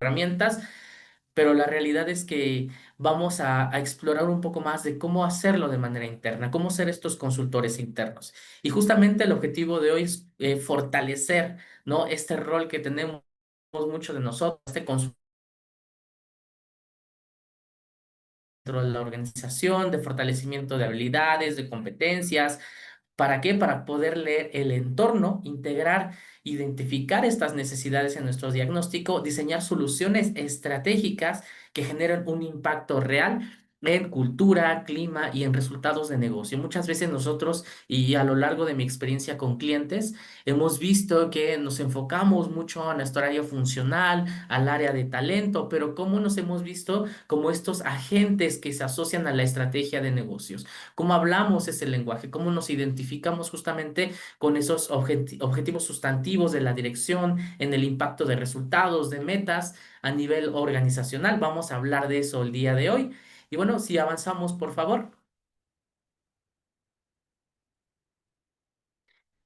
herramientas, pero la realidad es que vamos a explorar un poco más de cómo hacerlo de manera interna, cómo ser estos consultores internos. Y justamente el objetivo de hoy es fortalecer, ¿no? Este rol que tenemos muchos de nosotros, este consultor dentro de la organización, de fortalecimiento de habilidades, de competencias. ¿Para qué? Para poder leer el entorno, integrar, identificar estas necesidades en nuestro diagnóstico, diseñar soluciones estratégicas que generen un impacto real en cultura, clima y en resultados de negocio. Muchas veces nosotros, y a lo largo de mi experiencia con clientes, hemos visto que nos enfocamos mucho a nuestro área funcional, al área de talento, pero ¿cómo nos hemos visto como estos agentes que se asocian a la estrategia de negocios? ¿Cómo hablamos ese lenguaje? ¿Cómo nos identificamos justamente con esos objetivos sustantivos de la dirección en el impacto de resultados, de metas a nivel organizacional? Vamos a hablar de eso el día de hoy. Y bueno, si avanzamos, por favor.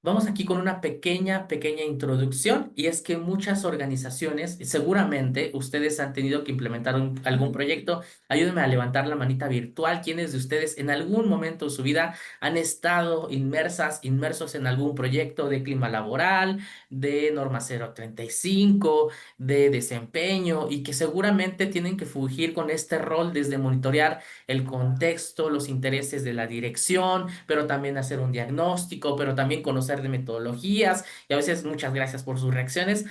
Vamos aquí con una pequeña introducción y es que muchas organizaciones, seguramente ustedes han tenido que implementar algún proyecto. Ayúdenme a levantar la manita virtual. ¿Quiénes de ustedes en algún momento de su vida han estado inmersos en algún proyecto de clima laboral, de norma 035, de desempeño y que seguramente tienen que fugir con este rol desde monitorear el contexto, los intereses de la dirección, pero también hacer un diagnóstico, pero también conocer de metodologías y a veces muchas gracias por sus reacciones.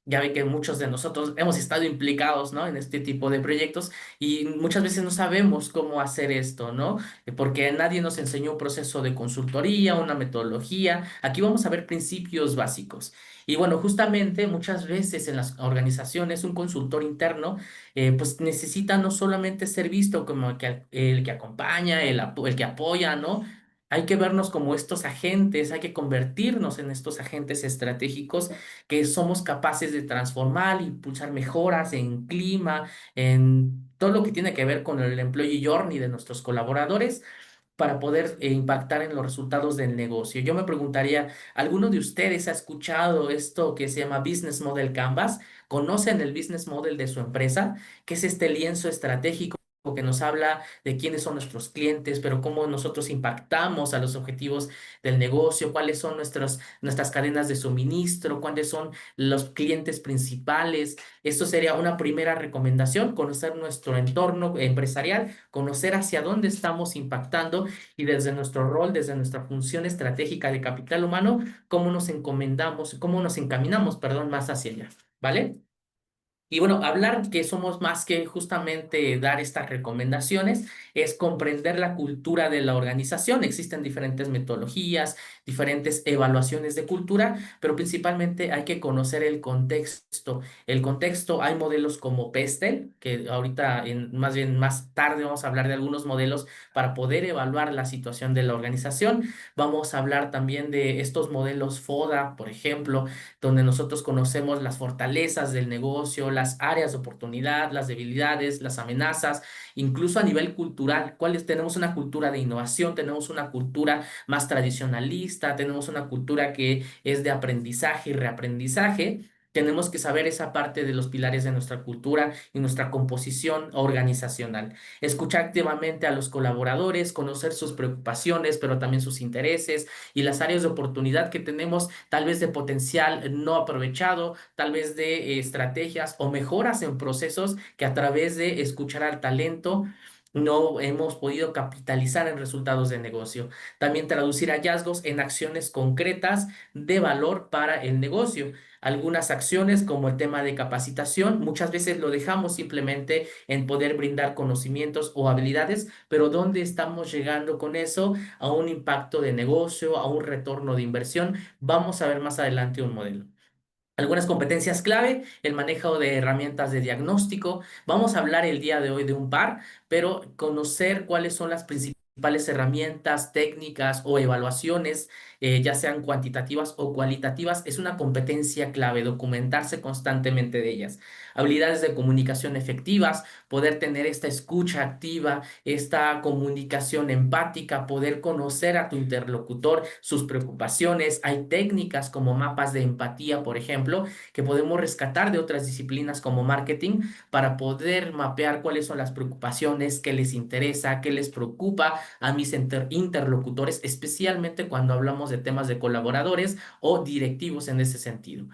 Ya ve que muchos de nosotros hemos estado implicados, ¿no? En este tipo de proyectos y muchas veces no sabemos cómo hacer esto, ¿no? Porque nadie nos enseñó un proceso de consultoría, una metodología. Aquí vamos a ver principios básicos. Y bueno, justamente muchas veces en las organizaciones un consultor interno pues necesita no solamente ser visto como el que acompaña, el que apoya, ¿no? Hay que vernos como estos agentes, hay que convertirnos en estos agentes estratégicos que somos capaces de transformar, impulsar mejoras en clima, en todo lo que tiene que ver con el employee journey de nuestros colaboradores para poder impactar en los resultados del negocio. Yo me preguntaría, ¿alguno de ustedes ha escuchado esto que se llama Business Model Canvas? ¿Conocen el business model de su empresa? ¿Qué es este lienzo estratégico que nos habla de quiénes son nuestros clientes, pero cómo nosotros impactamos a los objetivos del negocio, cuáles son nuestras cadenas de suministro, cuáles son los clientes principales? Esto sería una primera recomendación, conocer nuestro entorno empresarial, conocer hacia dónde estamos impactando y desde nuestro rol, desde nuestra función estratégica de capital humano, cómo nos encomendamos, cómo nos encaminamos, perdón, más hacia allá, ¿vale? Y bueno, hablar que somos más que justamente dar estas recomendaciones, es comprender la cultura de la organización. Existen diferentes metodologías, diferentes evaluaciones de cultura, pero principalmente hay que conocer el contexto. El contexto, hay modelos como Pestel, que ahorita, más bien más tarde, vamos a hablar de algunos modelos para poder evaluar la situación de la organización. Vamos a hablar también de estos modelos FODA, por ejemplo, donde nosotros conocemos las fortalezas del negocio, las áreas de oportunidad, las debilidades, las amenazas, incluso a nivel cultural, cuáles tenemos una cultura de innovación, tenemos una cultura más tradicionalista, tenemos una cultura que es de aprendizaje y reaprendizaje. Tenemos que saber esa parte de los pilares de nuestra cultura y nuestra composición organizacional. Escuchar activamente a los colaboradores, conocer sus preocupaciones, pero también sus intereses y las áreas de oportunidad que tenemos, tal vez de potencial no aprovechado, tal vez de estrategias o mejoras en procesos que a través de escuchar al talento no hemos podido capitalizar en resultados de negocio. También traducir hallazgos en acciones concretas de valor para el negocio. Algunas acciones como el tema de capacitación, muchas veces lo dejamos simplemente en poder brindar conocimientos o habilidades, pero ¿dónde estamos llegando con eso? A un impacto de negocio, a un retorno de inversión. Vamos a ver más adelante un modelo. Algunas competencias clave, el manejo de herramientas de diagnóstico. Vamos a hablar el día de hoy de un par, pero conocer cuáles son las principales herramientas, técnicas o evaluaciones ya sean cuantitativas o cualitativas, es una competencia clave, documentarse constantemente de ellas. Habilidades de comunicación efectivas, poder tener esta escucha activa, esta comunicación empática, poder conocer a tu interlocutor, sus preocupaciones. Hay técnicas como mapas de empatía, por ejemplo, que podemos rescatar de otras disciplinas como marketing para poder mapear cuáles son las preocupaciones, qué les interesa, qué les preocupa a mis interlocutores, especialmente cuando hablamos de temas de colaboradores o directivos en ese sentido.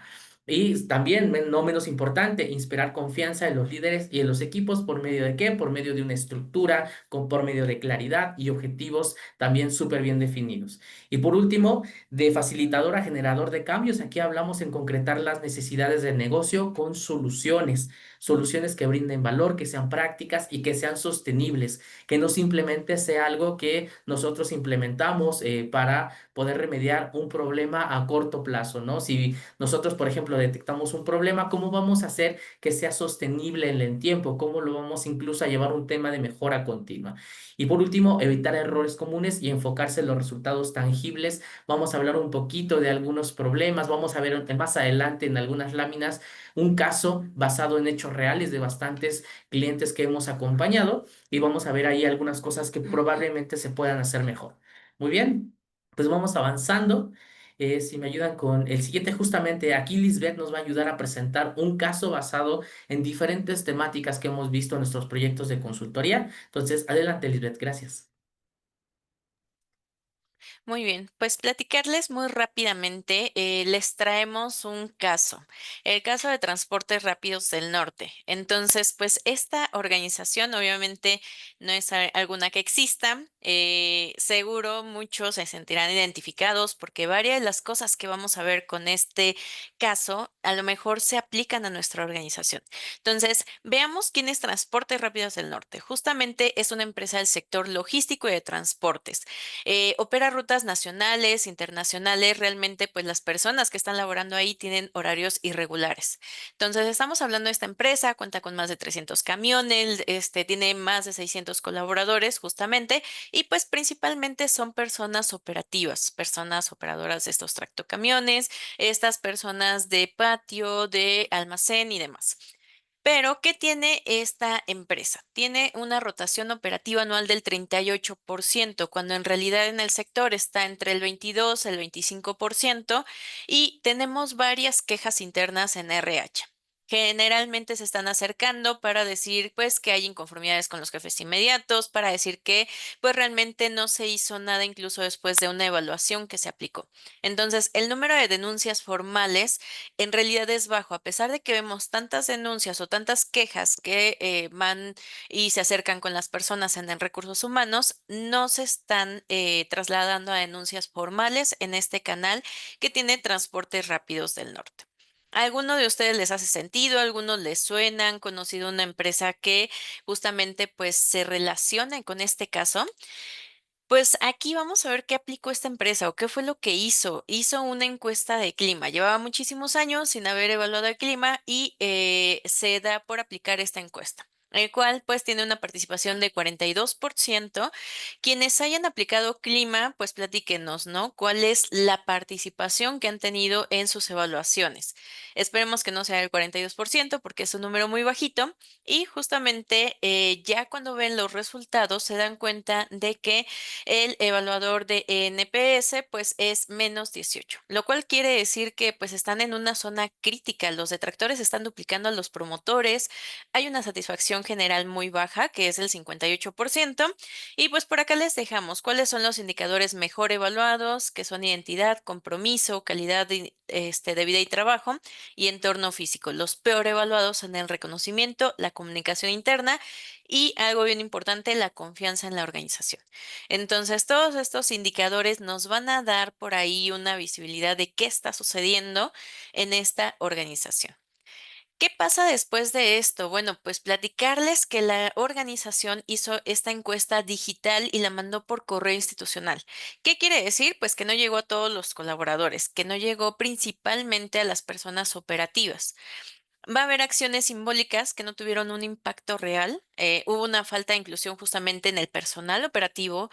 Y también, no menos importante, inspirar confianza en los líderes y en los equipos por medio de qué? Por medio de una estructura, por medio de claridad y objetivos también súper bien definidos. Y por último, de facilitador a generador de cambios, aquí hablamos en concretar las necesidades del negocio con soluciones, soluciones que brinden valor, que sean prácticas y que sean sostenibles, que no simplemente sea algo que nosotros implementamos para poder remediar un problema a corto plazo, ¿no? Si nosotros, por ejemplo, detectamos un problema, ¿cómo vamos a hacer que sea sostenible en el tiempo? ¿Cómo lo vamos incluso a llevar un tema de mejora continua? Y por último, evitar errores comunes y enfocarse en los resultados tangibles. Vamos a hablar un poquito de algunos problemas, vamos a ver más adelante en algunas láminas un caso basado en hechos reales de bastantes clientes que hemos acompañado y vamos a ver ahí algunas cosas que probablemente se puedan hacer mejor. Muy bien, pues vamos avanzando. Si me ayudan con el siguiente, justamente aquí Lisbeth nos va a ayudar a presentar un caso basado en diferentes temáticas que hemos visto en nuestros proyectos de consultoría. Entonces, adelante, Lisbeth, gracias. Muy bien, pues platicarles muy rápidamente, les traemos un caso, el caso de Transportes Rápidos del Norte. Entonces, pues esta organización obviamente no es alguna que exista, seguro muchos se sentirán identificados porque varias de las cosas que vamos a ver con este caso a lo mejor se aplican a nuestra organización. Entonces, veamos quién es Transportes Rápidos del Norte. Justamente es una empresa del sector logístico y de transportes. Opera rutas nacionales, internacionales, realmente pues las personas que están laborando ahí tienen horarios irregulares. Entonces estamos hablando de esta empresa, cuenta con más de 300 camiones, tiene más de 600 colaboradores justamente y pues principalmente son personas operativas, personas operadoras de estos tractocamiones, estas personas de patio, de almacén y demás. Pero, ¿qué tiene esta empresa? Tiene una rotación operativa anual del 38%, cuando en realidad en el sector está entre el 22 el 25%, y tenemos varias quejas internas en RH. Generalmente se están acercando para decir, pues, que hay inconformidades con los jefes inmediatos, para decir que, pues, realmente no se hizo nada incluso después de una evaluación que se aplicó. Entonces, el número de denuncias formales en realidad es bajo, a pesar de que vemos tantas denuncias o tantas quejas que van y se acercan con las personas en recursos humanos, no se están trasladando a denuncias formales en este canal que tiene Transportes Rápidos del Norte. ¿A alguno de ustedes les hace sentido? ¿A algunos les suena? ¿Han conocido una empresa que justamente pues se relacione con este caso? Pues aquí vamos a ver qué aplicó esta empresa o qué fue lo que hizo. Hizo una encuesta de clima. Llevaba muchísimos años sin haber evaluado el clima y se da por aplicar esta encuesta, el cual pues tiene una participación de 42%. Quienes hayan aplicado clima, pues platíquenos, ¿no? ¿Cuál es la participación que han tenido en sus evaluaciones? Esperemos que no sea el 42% porque es un número muy bajito y justamente ya cuando ven los resultados se dan cuenta de que el evaluador de NPS pues es -18, lo cual quiere decir que pues están en una zona crítica. Los detractores están duplicando a los promotores. Hay una satisfacción general muy baja, que es el 58%. Y pues por acá les dejamos cuáles son los indicadores mejor evaluados, que son identidad, compromiso, calidad de vida y trabajo y entorno físico. Los peor evaluados son el reconocimiento, la comunicación interna y algo bien importante, la confianza en la organización. Entonces, todos estos indicadores nos van a dar por ahí una visibilidad de qué está sucediendo en esta organización. ¿Qué pasa después de esto? Bueno, pues platicarles que la organización hizo esta encuesta digital y la mandó por correo institucional. ¿Qué quiere decir? Pues que no llegó a todos los colaboradores, que no llegó principalmente a las personas operativas. Va a haber acciones simbólicas que no tuvieron un impacto real. Hubo una falta de inclusión justamente en el personal operativo.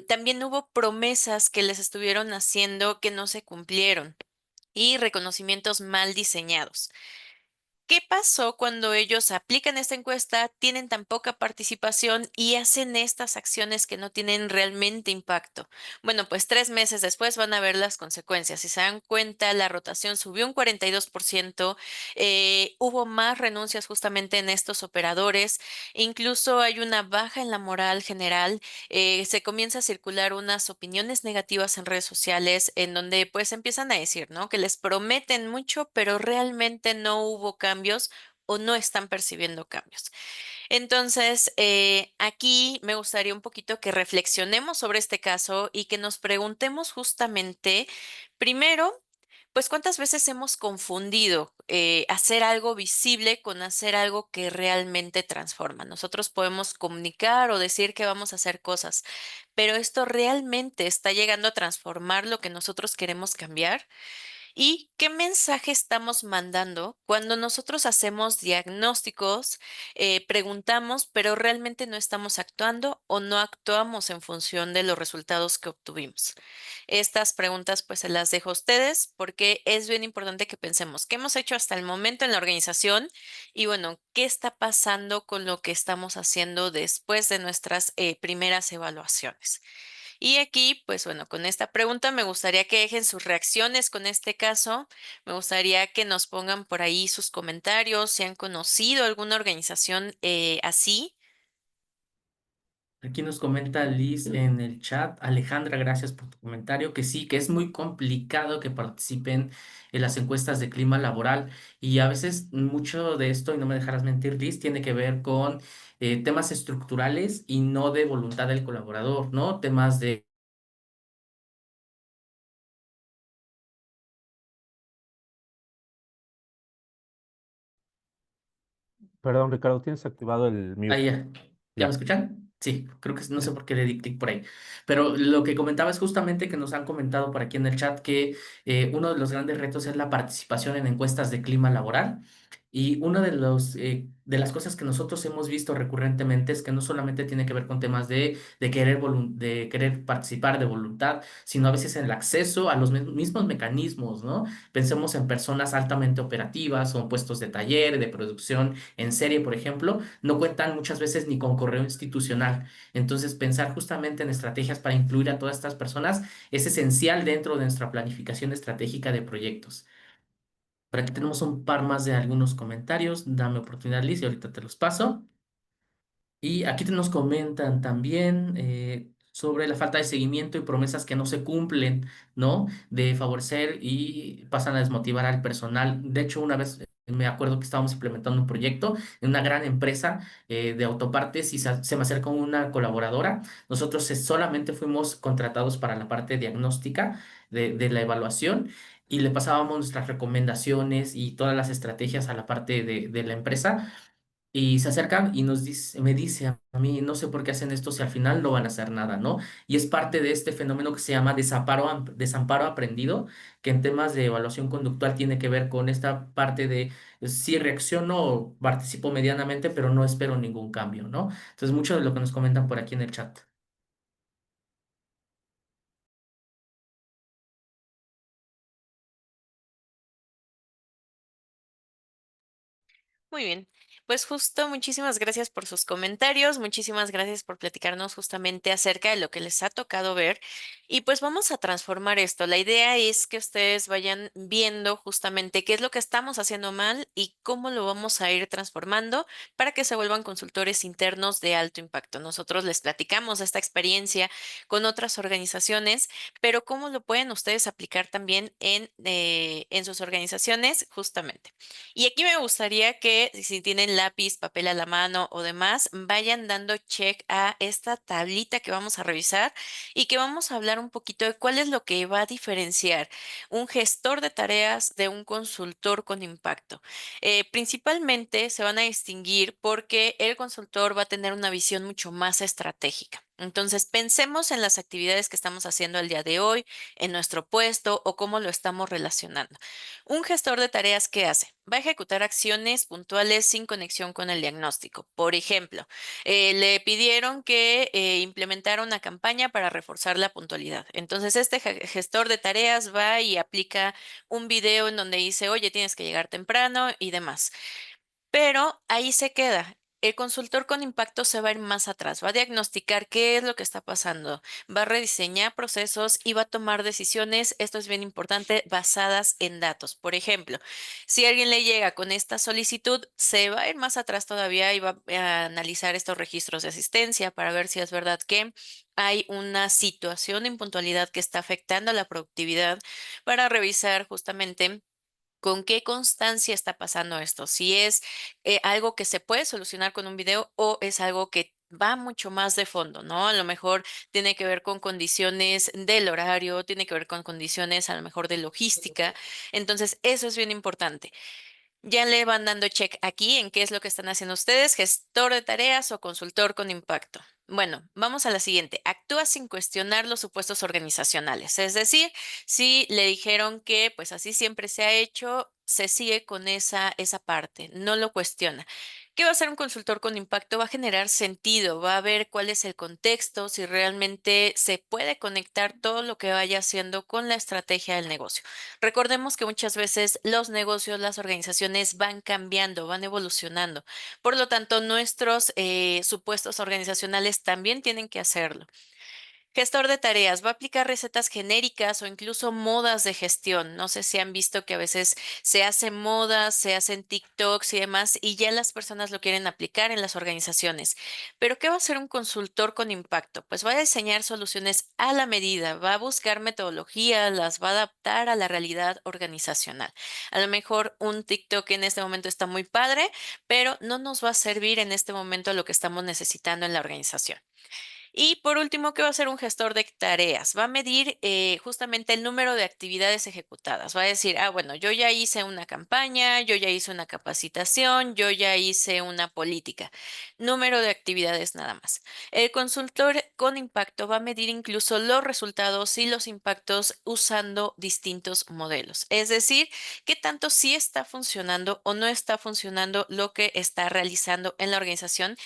También hubo promesas que les estuvieron haciendo que no se cumplieron y reconocimientos mal diseñados. ¿Qué pasó cuando ellos aplican esta encuesta, tienen tan poca participación y hacen estas acciones que no tienen realmente impacto? Bueno, pues 3 meses después van a ver las consecuencias. Si se dan cuenta, la rotación subió un 42%, hubo más renuncias justamente en estos operadores, incluso hay una baja en la moral general, se comienza a circular unas opiniones negativas en redes sociales en donde pues empiezan a decir, ¿no? Que les prometen mucho, pero realmente no hubo cambios o no están percibiendo cambios. Entonces, aquí me gustaría un poquito que reflexionemos sobre este caso y que nos preguntemos justamente, primero, pues cuántas veces hemos confundido hacer algo visible con hacer algo que realmente transforma. Nosotros podemos comunicar o decir que vamos a hacer cosas, pero esto realmente está llegando a transformar lo que nosotros queremos cambiar. ¿Y qué mensaje estamos mandando cuando nosotros hacemos diagnósticos, preguntamos, pero realmente no estamos actuando o no actuamos en función de los resultados que obtuvimos? Estas preguntas pues se las dejo a ustedes porque es bien importante que pensemos qué hemos hecho hasta el momento en la organización y bueno, qué está pasando con lo que estamos haciendo después de nuestras primeras evaluaciones. Y aquí, pues bueno, con esta pregunta me gustaría que dejen sus reacciones con este caso. Me gustaría que nos pongan por ahí sus comentarios, si han conocido alguna organización así. Aquí nos comenta Liz en el chat, Alejandra, gracias por tu comentario, que sí, que es muy complicado que participen en las encuestas de clima laboral y a veces mucho de esto, y no me dejarás mentir, Liz, tiene que ver con temas estructurales y no de voluntad del colaborador, ¿no? Temas de... Perdón, Ricardo, tienes activado el Ahí mute. ya. ¿Ya me Ya, escuchan? Sí, creo que no sé ya. por qué le di clic por ahí. Pero lo que comentaba es justamente que nos han comentado por aquí en el chat que uno de los grandes retos es la participación en encuestas de clima laboral. Y una de de las cosas que nosotros hemos visto recurrentemente es que no solamente tiene que ver con temas de querer, de querer participar de voluntad, sino a veces en el acceso a los mismos mecanismos, ¿no? Pensemos en personas altamente operativas o en puestos de taller, de producción en serie, por ejemplo, no cuentan muchas veces ni con correo institucional. Entonces, pensar justamente en estrategias para incluir a todas estas personas es esencial dentro de nuestra planificación estratégica de proyectos. Por aquí tenemos un par más de algunos comentarios. Dame oportunidad, Liz, y ahorita te los paso. Y aquí nos comentan también sobre la falta de seguimiento y promesas que no se cumplen, ¿no? De favorecer y pasan a desmotivar al personal. De hecho, una vez me acuerdo que estábamos implementando un proyecto en una gran empresa de autopartes y se me acercó una colaboradora. Nosotros solamente fuimos contratados para la parte diagnóstica de la evaluación. Y le pasábamos nuestras recomendaciones y todas las estrategias a la parte de la empresa y se acercan y nos dice, me dice a mí, no sé por qué hacen esto si al final no van a hacer nada, ¿no? Y es parte de este fenómeno que se llama desamparo, desamparo aprendido, que en temas de evaluación conductual tiene que ver con esta parte de sí reacciono o participo medianamente, pero no espero ningún cambio, ¿no? Entonces, mucho de lo que nos comentan por aquí en el chat. Muy bien, pues justo muchísimas gracias por sus comentarios, muchísimas gracias por platicarnos justamente acerca de lo que les ha tocado ver y pues vamos a transformar esto. La idea es que ustedes vayan viendo justamente qué es lo que estamos haciendo mal y cómo lo vamos a ir transformando para que se vuelvan consultores internos de alto impacto. Nosotros les platicamos esta experiencia con otras organizaciones, pero cómo lo pueden ustedes aplicar también en sus organizaciones justamente. Y aquí me gustaría que si tienen lápiz, papel a la mano o demás, vayan dando check a esta tablita que vamos a revisar y que vamos a hablar un poquito de cuál es lo que va a diferenciar un gestor de tareas de un consultor con impacto. Principalmente se van a distinguir porque el consultor va a tener una visión mucho más estratégica. Entonces, pensemos en las actividades que estamos haciendo el día de hoy, en nuestro puesto o cómo lo estamos relacionando. Un gestor de tareas, ¿qué hace? Va a ejecutar acciones puntuales sin conexión con el diagnóstico. Por ejemplo, le pidieron que implementara una campaña para reforzar la puntualidad. Entonces, este gestor de tareas va y aplica un video en donde dice, oye, tienes que llegar temprano y demás. Pero ahí se queda. El consultor con impacto se va a ir más atrás, va a diagnosticar qué es lo que está pasando, va a rediseñar procesos y va a tomar decisiones, esto es bien importante, basadas en datos. Por ejemplo, si alguien le llega con esta solicitud, se va a ir más atrás todavía y va a analizar estos registros de asistencia para ver si es verdad que hay una situación de impuntualidad que está afectando la productividad, para revisar justamente con qué constancia está pasando esto, si es algo que se puede solucionar con un video o es algo que va mucho más de fondo, ¿no? A lo mejor tiene que ver con condiciones del horario, tiene que ver con condiciones a lo mejor de logística. Entonces, eso es bien importante. Ya le van dando check aquí en qué es lo que están haciendo ustedes, gestor de tareas o consultor con impacto. Bueno, vamos a la siguiente. Actúa sin cuestionar los supuestos organizacionales. Es decir, si le dijeron que pues así siempre se ha hecho, se sigue con esa parte, no lo cuestiona. ¿Qué va a hacer un consultor con impacto? Va a generar sentido, va a ver cuál es el contexto, si realmente se puede conectar todo lo que vaya haciendo con la estrategia del negocio. Recordemos que muchas veces los negocios, las organizaciones van cambiando, van evolucionando. Por lo tanto, nuestros supuestos organizacionales también tienen que hacerlo. Gestor de tareas va a aplicar recetas genéricas o incluso modas de gestión. No sé si han visto que a veces se hacen modas, se hacen TikToks y demás, y ya las personas lo quieren aplicar en las organizaciones. Pero ¿qué va a hacer un consultor con impacto? Pues va a diseñar soluciones a la medida, va a buscar metodologías, las va a adaptar a la realidad organizacional. A lo mejor un TikTok en este momento está muy padre, pero no nos va a servir en este momento lo que estamos necesitando en la organización. Y por último, ¿qué va a hacer un gestor de tareas? Va a medir justamente el número de actividades ejecutadas. Va a decir, ah, bueno, yo ya hice una campaña, yo ya hice una capacitación, yo ya hice una política. Número de actividades nada más. El consultor con impacto va a medir incluso los resultados y los impactos usando distintos modelos. Es decir, qué tanto sí está funcionando o no está funcionando lo que está realizando en la organización.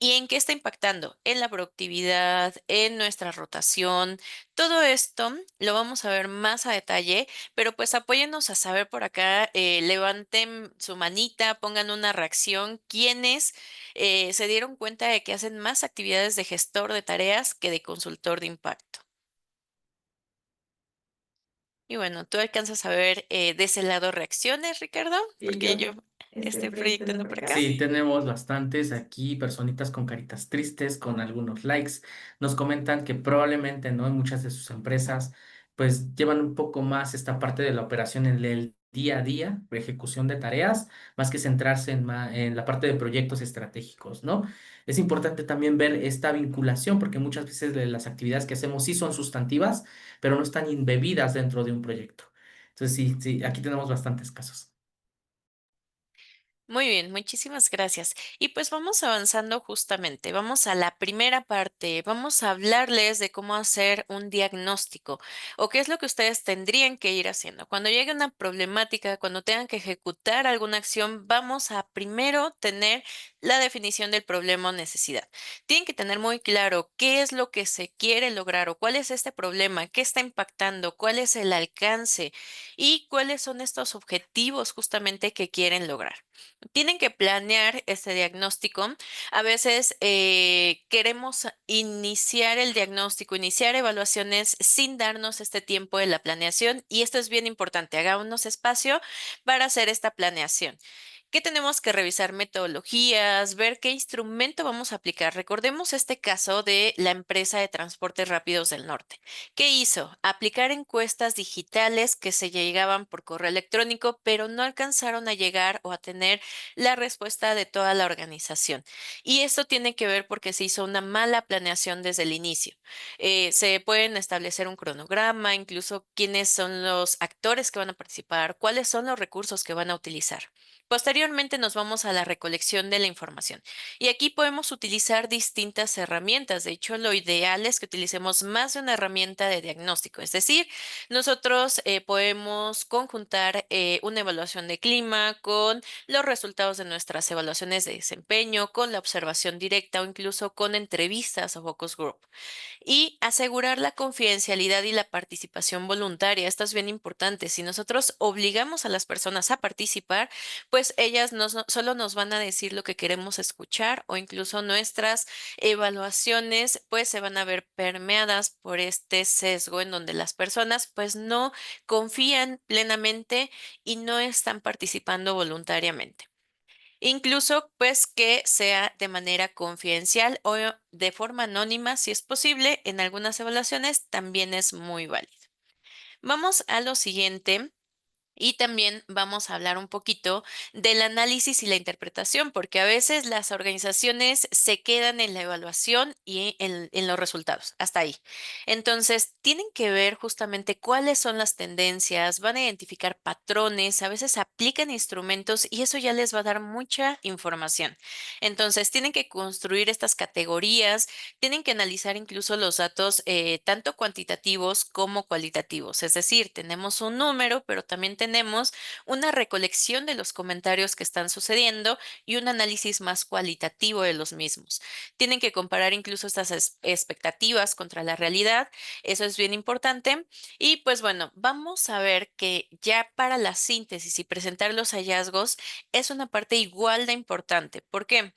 ¿Y en qué está impactando? En la productividad, en nuestra rotación. Todo esto lo vamos a ver más a detalle, pero pues apóyennos a saber por acá, levanten su manita, pongan una reacción. ¿Quiénes se dieron cuenta de que hacen más actividades de gestor de tareas que de consultor de impacto? Y bueno, ¿tú alcanzas a ver de ese lado reacciones, Ricardo? Sí, Porque yo yo estoy estoy proyectando proyectando por por acá. acá. Sí, tenemos bastantes aquí, personitas con caritas tristes, con algunos likes. Nos comentan que probablemente, ¿no? En muchas de sus empresas, pues llevan un poco más esta parte de la operación en el día a día, ejecución de tareas, más que centrarse en la parte de proyectos estratégicos, ¿no? Es importante también ver esta vinculación, porque muchas veces las actividades que hacemos sí son sustantivas, pero no están embebidas dentro de un proyecto. Entonces, sí, sí, aquí tenemos bastantes casos. Muy bien, muchísimas gracias. Y pues vamos avanzando justamente, vamos a la primera parte, vamos a hablarles de cómo hacer un diagnóstico o qué es lo que ustedes tendrían que ir haciendo. Cuando llegue una problemática, cuando tengan que ejecutar alguna acción, vamos a primero tener la definición del problema o necesidad. Tienen que tener muy claro qué es lo que se quiere lograr o cuál es este problema, qué está impactando, cuál es el alcance y cuáles son estos objetivos justamente que quieren lograr. Tienen que planear este diagnóstico. A veces queremos iniciar el diagnóstico, iniciar evaluaciones sin darnos este tiempo de la planeación y esto es bien importante. Hagámonos espacio para hacer esta planeación. ¿Qué tenemos que revisar? Metodologías, ver qué instrumento vamos a aplicar. Recordemos este caso de la empresa de transportes rápidos del norte. ¿Qué hizo? Aplicar encuestas digitales que se llegaban por correo electrónico, pero no alcanzaron a llegar o a tener la respuesta de toda la organización. Y esto tiene que ver porque se hizo una mala planeación desde el inicio. Se pueden establecer un cronograma, incluso quiénes son los actores que van a participar, cuáles son los recursos que van a utilizar. Posteriormente nos vamos a la recolección de la información y aquí podemos utilizar distintas herramientas. De hecho, lo ideal es que utilicemos más de una herramienta de diagnóstico. Es decir, nosotros podemos conjuntar una evaluación de clima con los resultados de nuestras evaluaciones de desempeño, con la observación directa o incluso con entrevistas o focus group y asegurar la confidencialidad y la participación voluntaria. Esto es bien importante. Si nosotros obligamos a las personas a participar, pues ellas solo nos van a decir lo que queremos escuchar o incluso nuestras evaluaciones pues se van a ver permeadas por este sesgo en donde las personas pues no confían plenamente y no están participando voluntariamente. Incluso, pues, que sea de manera confidencial o de forma anónima, si es posible, en algunas evaluaciones también es muy válido. Vamos a lo siguiente, y también vamos a hablar un poquito del análisis y la interpretación, porque a veces las organizaciones se quedan en la evaluación y en los resultados, hasta ahí. Entonces, tienen que ver justamente cuáles son las tendencias, van a identificar patrones, a veces aplican instrumentos y eso ya les va a dar mucha información. Entonces, tienen que construir estas categorías, tienen que analizar incluso los datos tanto cuantitativos como cualitativos. Es decir, tenemos un número, pero también tenemos una recolección de los comentarios que están sucediendo y un análisis más cualitativo de los mismos. Tienen que comparar incluso estas expectativas contra la realidad. Eso es bien importante. Y pues bueno, vamos a ver que ya para la síntesis y presentar los hallazgos es una parte igual de importante. ¿Por qué?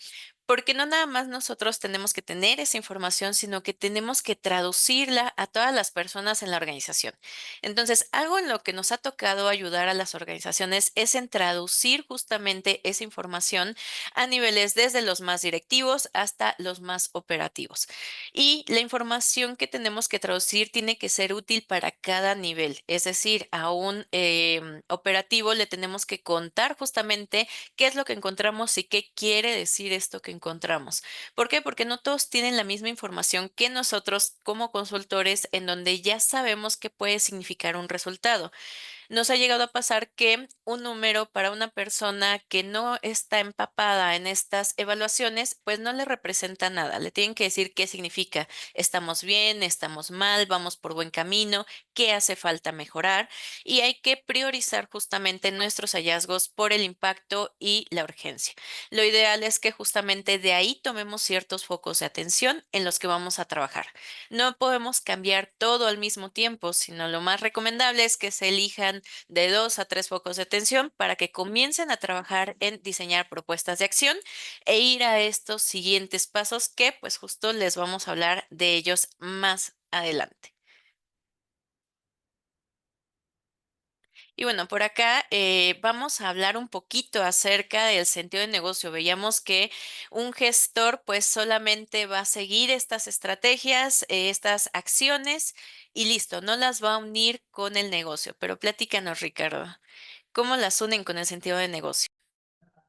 Porque no nada más nosotros tenemos que tener esa información, sino que tenemos que traducirla a todas las personas en la organización. Entonces, algo en lo que nos ha tocado ayudar a las organizaciones es en traducir justamente esa información a niveles desde los más directivos hasta los más operativos. Y la información que tenemos que traducir tiene que ser útil para cada nivel. Es decir, a un operativo le tenemos que contar justamente qué es lo que encontramos y qué quiere decir esto que encontramos. ¿Por qué? Porque no todos tienen la misma información que nosotros como consultores en donde ya sabemos qué puede significar un resultado. Nos ha llegado a pasar que un número para una persona que no está empapada en estas evaluaciones, pues no le representa nada. Le tienen que decir qué significa. Estamos bien, estamos mal, vamos por buen camino, qué hace falta mejorar y hay que priorizar justamente nuestros hallazgos por el impacto y la urgencia. Lo ideal es que justamente de ahí tomemos ciertos focos de atención en los que vamos a trabajar. No podemos cambiar todo al mismo tiempo, sino lo más recomendable es que se elijan de 2 a 3 focos de atención para que comiencen a trabajar en diseñar propuestas de acción e ir a estos siguientes pasos que pues justo les vamos a hablar de ellos más adelante. Y bueno, por acá vamos a hablar un poquito acerca del sentido de negocio. Veíamos que un gestor pues solamente va a seguir estas estrategias, estas acciones y listo, no las va a unir con el negocio. Pero platícanos, Ricardo, ¿cómo las unen con el sentido de negocio?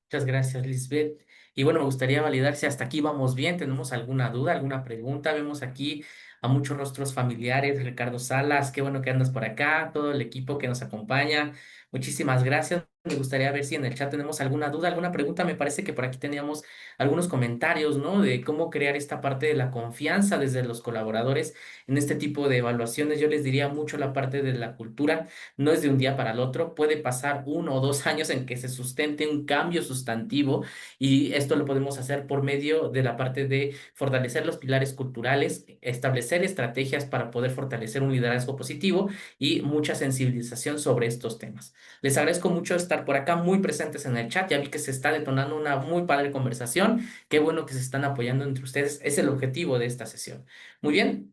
Muchas gracias, Lisbeth. Y bueno, me gustaría validar si hasta aquí vamos bien. ¿Tenemos alguna duda, alguna pregunta? Vemos aquí a muchos rostros familiares. Ricardo Salas, qué bueno que andas por acá. Todo el equipo que nos acompaña. Muchísimas gracias. Me gustaría ver si en el chat tenemos alguna duda, alguna pregunta. Me parece que por aquí teníamos algunos comentarios, ¿no? De cómo crear esta parte de la confianza desde los colaboradores en este tipo de evaluaciones. Yo les diría mucho la parte de la cultura. No es de un día para el otro. Puede pasar 1 o 2 años en que se sustente un cambio sustantivo y esto lo podemos hacer por medio de la parte de fortalecer los pilares culturales, establecer estrategias para poder fortalecer un liderazgo positivo y mucha sensibilización sobre estos temas. Les agradezco mucho estar por acá muy presentes en el chat. Ya vi que se está detonando una muy padre conversación. Qué bueno que se están apoyando entre ustedes. Es el objetivo de esta sesión. Muy bien.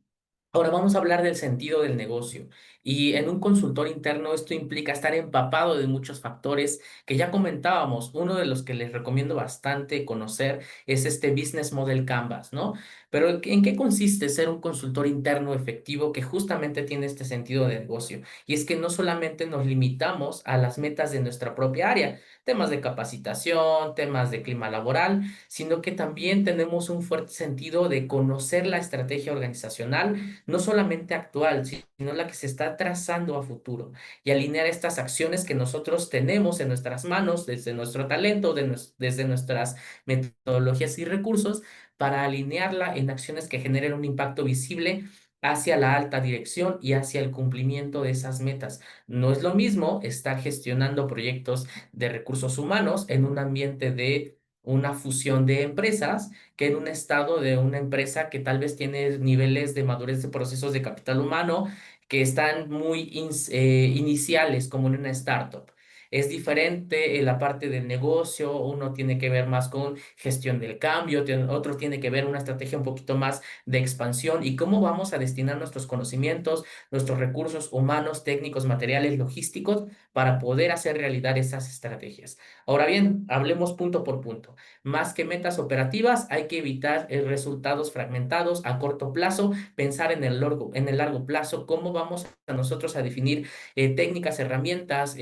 Ahora vamos a hablar del sentido del negocio. Y en un consultor interno esto implica estar empapado de muchos factores que ya comentábamos. Uno de los que les recomiendo bastante conocer es este Business Model Canvas, ¿no? Pero ¿en qué consiste ser un consultor interno efectivo que justamente tiene este sentido de negocio? Y es que no solamente nos limitamos a las metas de nuestra propia área, temas de capacitación, temas de clima laboral, sino que también tenemos un fuerte sentido de conocer la estrategia organizacional no solamente actual, sino la que se está trazando a futuro y alinear estas acciones que nosotros tenemos en nuestras manos, desde nuestro talento, desde nuestras metodologías y recursos, para alinearla en acciones que generen un impacto visible hacia la alta dirección y hacia el cumplimiento de esas metas. No es lo mismo estar gestionando proyectos de recursos humanos en un ambiente de una fusión de empresas que en un estado de una empresa que tal vez tiene niveles de madurez de procesos de capital humano que están muy iniciales, como en una startup. Es diferente en la parte del negocio, uno tiene que ver más con gestión del cambio, otro tiene que ver una estrategia un poquito más de expansión y cómo vamos a destinar nuestros conocimientos, nuestros recursos humanos, técnicos, materiales, logísticos para poder hacer realidad esas estrategias. Ahora bien, hablemos punto por punto. Más que metas operativas, hay que evitar resultados fragmentados a corto plazo, pensar en el largo plazo, cómo vamos a nosotros a definir técnicas, herramientas,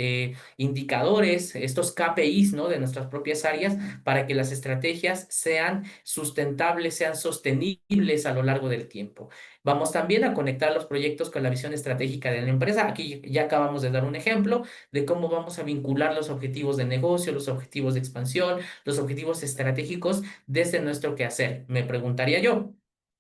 indicadores, estos KPIs, ¿no? De nuestras propias áreas para que las estrategias sean sustentables, sean sostenibles a lo largo del tiempo. Vamos también a conectar los proyectos con la visión estratégica de la empresa. Aquí ya acabamos de dar un ejemplo de cómo vamos a vincular los objetivos de negocio, los objetivos de expansión, los objetivos estratégicos desde nuestro quehacer. Me preguntaría yo,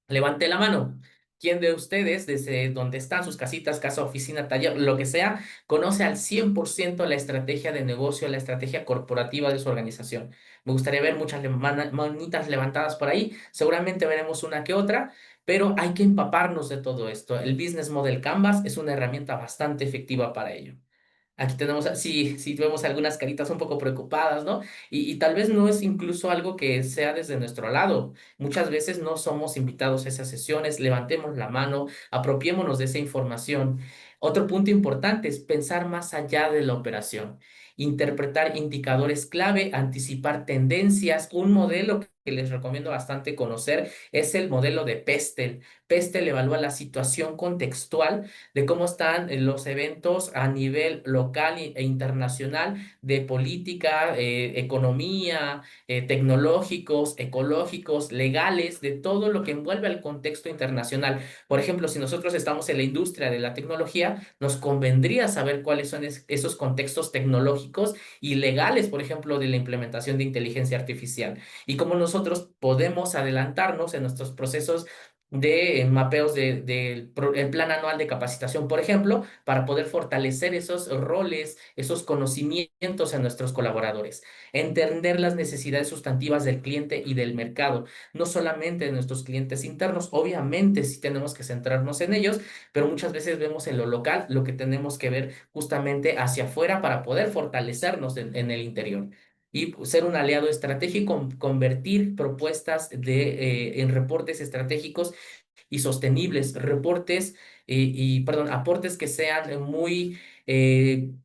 levante la mano. ¿Quién de ustedes, desde donde están sus casitas, casa, oficina, taller, lo que sea, conoce al 100% la estrategia de negocio, la estrategia corporativa de su organización? Me gustaría ver muchas manitas levantadas por ahí. Seguramente veremos una que otra, pero hay que empaparnos de todo esto. El Business Model Canvas es una herramienta bastante efectiva para ello. Aquí tenemos, sí, sí, vemos algunas caritas un poco preocupadas, ¿no? Y tal vez no es incluso algo que sea desde nuestro lado. Muchas veces no somos invitados a esas sesiones, levantemos la mano, apropiémonos de esa información. Otro punto importante es pensar más allá de la operación, interpretar indicadores clave, anticipar tendencias. Un modelo que les recomiendo bastante conocer es el modelo de Pestel. Pestel evalúa la situación contextual de cómo están los eventos a nivel local e internacional de política, economía, tecnológicos, ecológicos, legales, de todo lo que envuelve al contexto internacional. Por ejemplo, si nosotros estamos en la industria de la tecnología, nos convendría saber cuáles son esos contextos tecnológicos y legales, por ejemplo, de la implementación de inteligencia artificial y cómo nosotros podemos adelantarnos en nuestros procesos de mapeos del plan anual de capacitación, por ejemplo, para poder fortalecer esos roles, esos conocimientos en nuestros colaboradores, entender las necesidades sustantivas del cliente y del mercado, no solamente de nuestros clientes internos, obviamente sí tenemos que centrarnos en ellos, pero muchas veces vemos en lo local lo que tenemos que ver justamente hacia afuera para poder fortalecernos en el interior. Y ser un aliado estratégico, convertir propuestas en reportes estratégicos y sostenibles, perdón, aportes que sean muy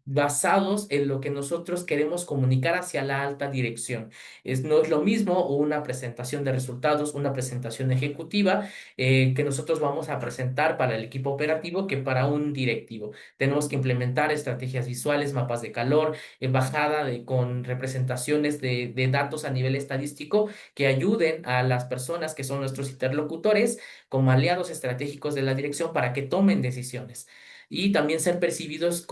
basados en lo que nosotros queremos comunicar hacia la alta dirección. No es lo mismo una presentación de resultados, una presentación ejecutiva que nosotros vamos a presentar para el equipo operativo que para un directivo. Tenemos que implementar estrategias visuales, mapas de calor, con representaciones de datos a nivel estadístico que ayuden a las personas que son nuestros interlocutores como aliados estratégicos de la dirección para que tomen decisiones y también ser percibidos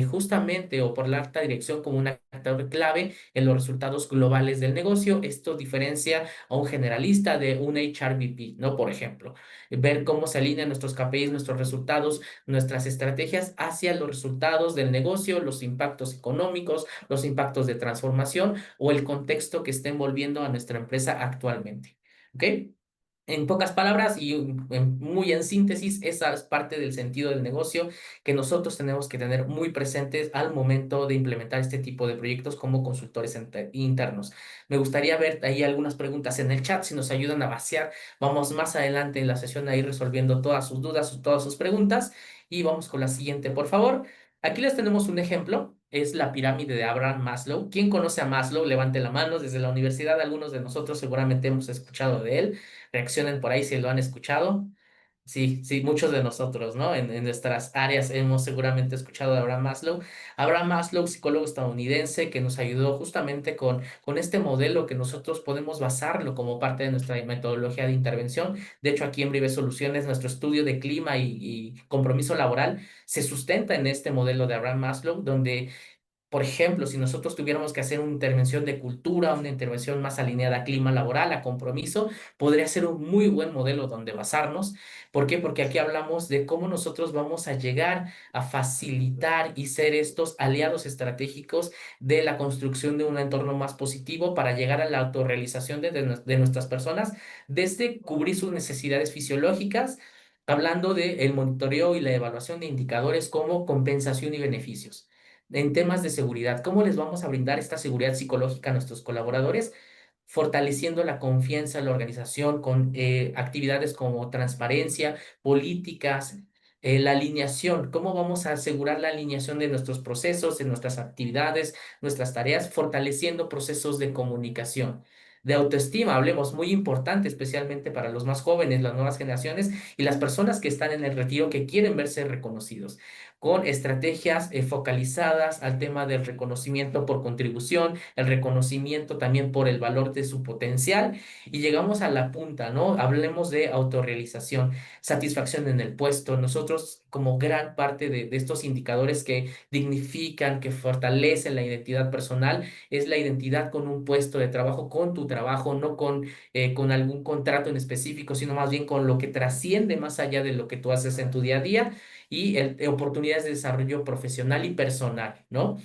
justamente o por la alta dirección como un actor clave en los resultados globales del negocio. Esto diferencia a un generalista de un HRBP, ¿no? Por ejemplo, ver cómo se alinean nuestros KPIs, nuestros resultados, nuestras estrategias hacia los resultados del negocio, los impactos económicos, los impactos de transformación o el contexto que esté envolviendo a nuestra empresa actualmente. ¿Ok? En pocas palabras y muy en síntesis, esa es parte del sentido del negocio que nosotros tenemos que tener muy presentes al momento de implementar este tipo de proyectos como consultores internos. Me gustaría ver ahí algunas preguntas en el chat, si nos ayudan a vaciar. Vamos más adelante en la sesión a ir resolviendo todas sus dudas, todas sus preguntas y vamos con la siguiente, por favor. Aquí les tenemos un ejemplo, es la pirámide de Abraham Maslow. ¿Quién conoce a Maslow? Levante la mano. Desde la universidad, algunos de nosotros seguramente hemos escuchado de él. Reaccionen por ahí si lo han escuchado. Sí, sí, muchos de nosotros, ¿no? En nuestras áreas hemos seguramente escuchado de Abraham Maslow. Abraham Maslow, psicólogo estadounidense, que nos ayudó justamente con este modelo que nosotros podemos basarlo como parte de nuestra metodología de intervención. De hecho, aquí en Brive Soluciones, nuestro estudio de clima y compromiso laboral se sustenta en este modelo de Abraham Maslow, donde por ejemplo, si nosotros tuviéramos que hacer una intervención de cultura, una intervención más alineada a clima laboral, a compromiso, podría ser un muy buen modelo donde basarnos. ¿Por qué? Porque aquí hablamos de cómo nosotros vamos a llegar a facilitar y ser estos aliados estratégicos de la construcción de un entorno más positivo para llegar a la autorrealización de nuestras personas, desde cubrir sus necesidades fisiológicas, hablando del monitoreo y la evaluación de indicadores como compensación y beneficios en temas de seguridad. ¿Cómo les vamos a brindar esta seguridad psicológica a nuestros colaboradores? Fortaleciendo la confianza en la organización con actividades como transparencia, políticas, la alineación. ¿Cómo vamos a asegurar la alineación de nuestros procesos, de nuestras actividades, nuestras tareas? Fortaleciendo procesos de comunicación. De autoestima, hablemos, muy importante, especialmente para los más jóvenes, las nuevas generaciones y las personas que están en el retiro que quieren verse reconocidos con estrategias focalizadas al tema del reconocimiento por contribución, el reconocimiento también por el valor de su potencial y llegamos a la punta, ¿no? Hablemos de autorrealización, satisfacción en el puesto. Nosotros, como gran parte de estos indicadores que dignifican, que fortalecen la identidad personal, es la identidad con un puesto de trabajo, con tu trabajo, no con algún contrato en específico, sino más bien con lo que trasciende más allá de lo que tú haces en tu día a día y oportunidades de desarrollo profesional y personal, ¿no?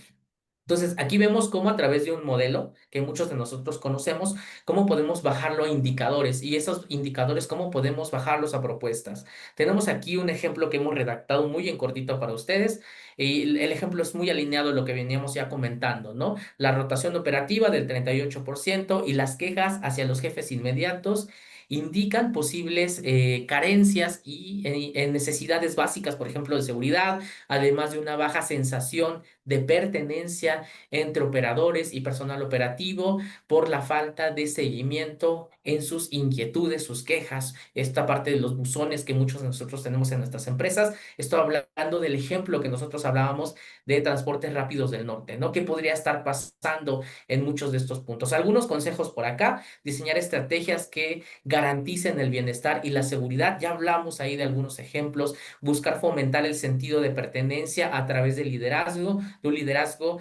Entonces, aquí vemos cómo a través de un modelo que muchos de nosotros conocemos, cómo podemos bajarlo a indicadores y esos indicadores, cómo podemos bajarlos a propuestas. Tenemos aquí un ejemplo que hemos redactado muy en cortito para ustedes y el ejemplo es muy alineado a lo que veníamos ya comentando, ¿no? La rotación operativa del 38% y las quejas hacia los jefes inmediatos indican posibles carencias y en necesidades básicas, por ejemplo, de seguridad, además de una baja sensación de pertenencia entre operadores y personal operativo por la falta de seguimiento en sus inquietudes, sus quejas, esta parte de los buzones que muchos de nosotros tenemos en nuestras empresas. Estoy hablando del ejemplo que nosotros hablábamos de transportes rápidos del norte, ¿no? ¿Qué podría estar pasando en muchos de estos puntos? Algunos consejos por acá, diseñar estrategias que garanticen el bienestar y la seguridad. Ya hablamos ahí de algunos ejemplos, buscar fomentar el sentido de pertenencia a través del liderazgo, de un liderazgo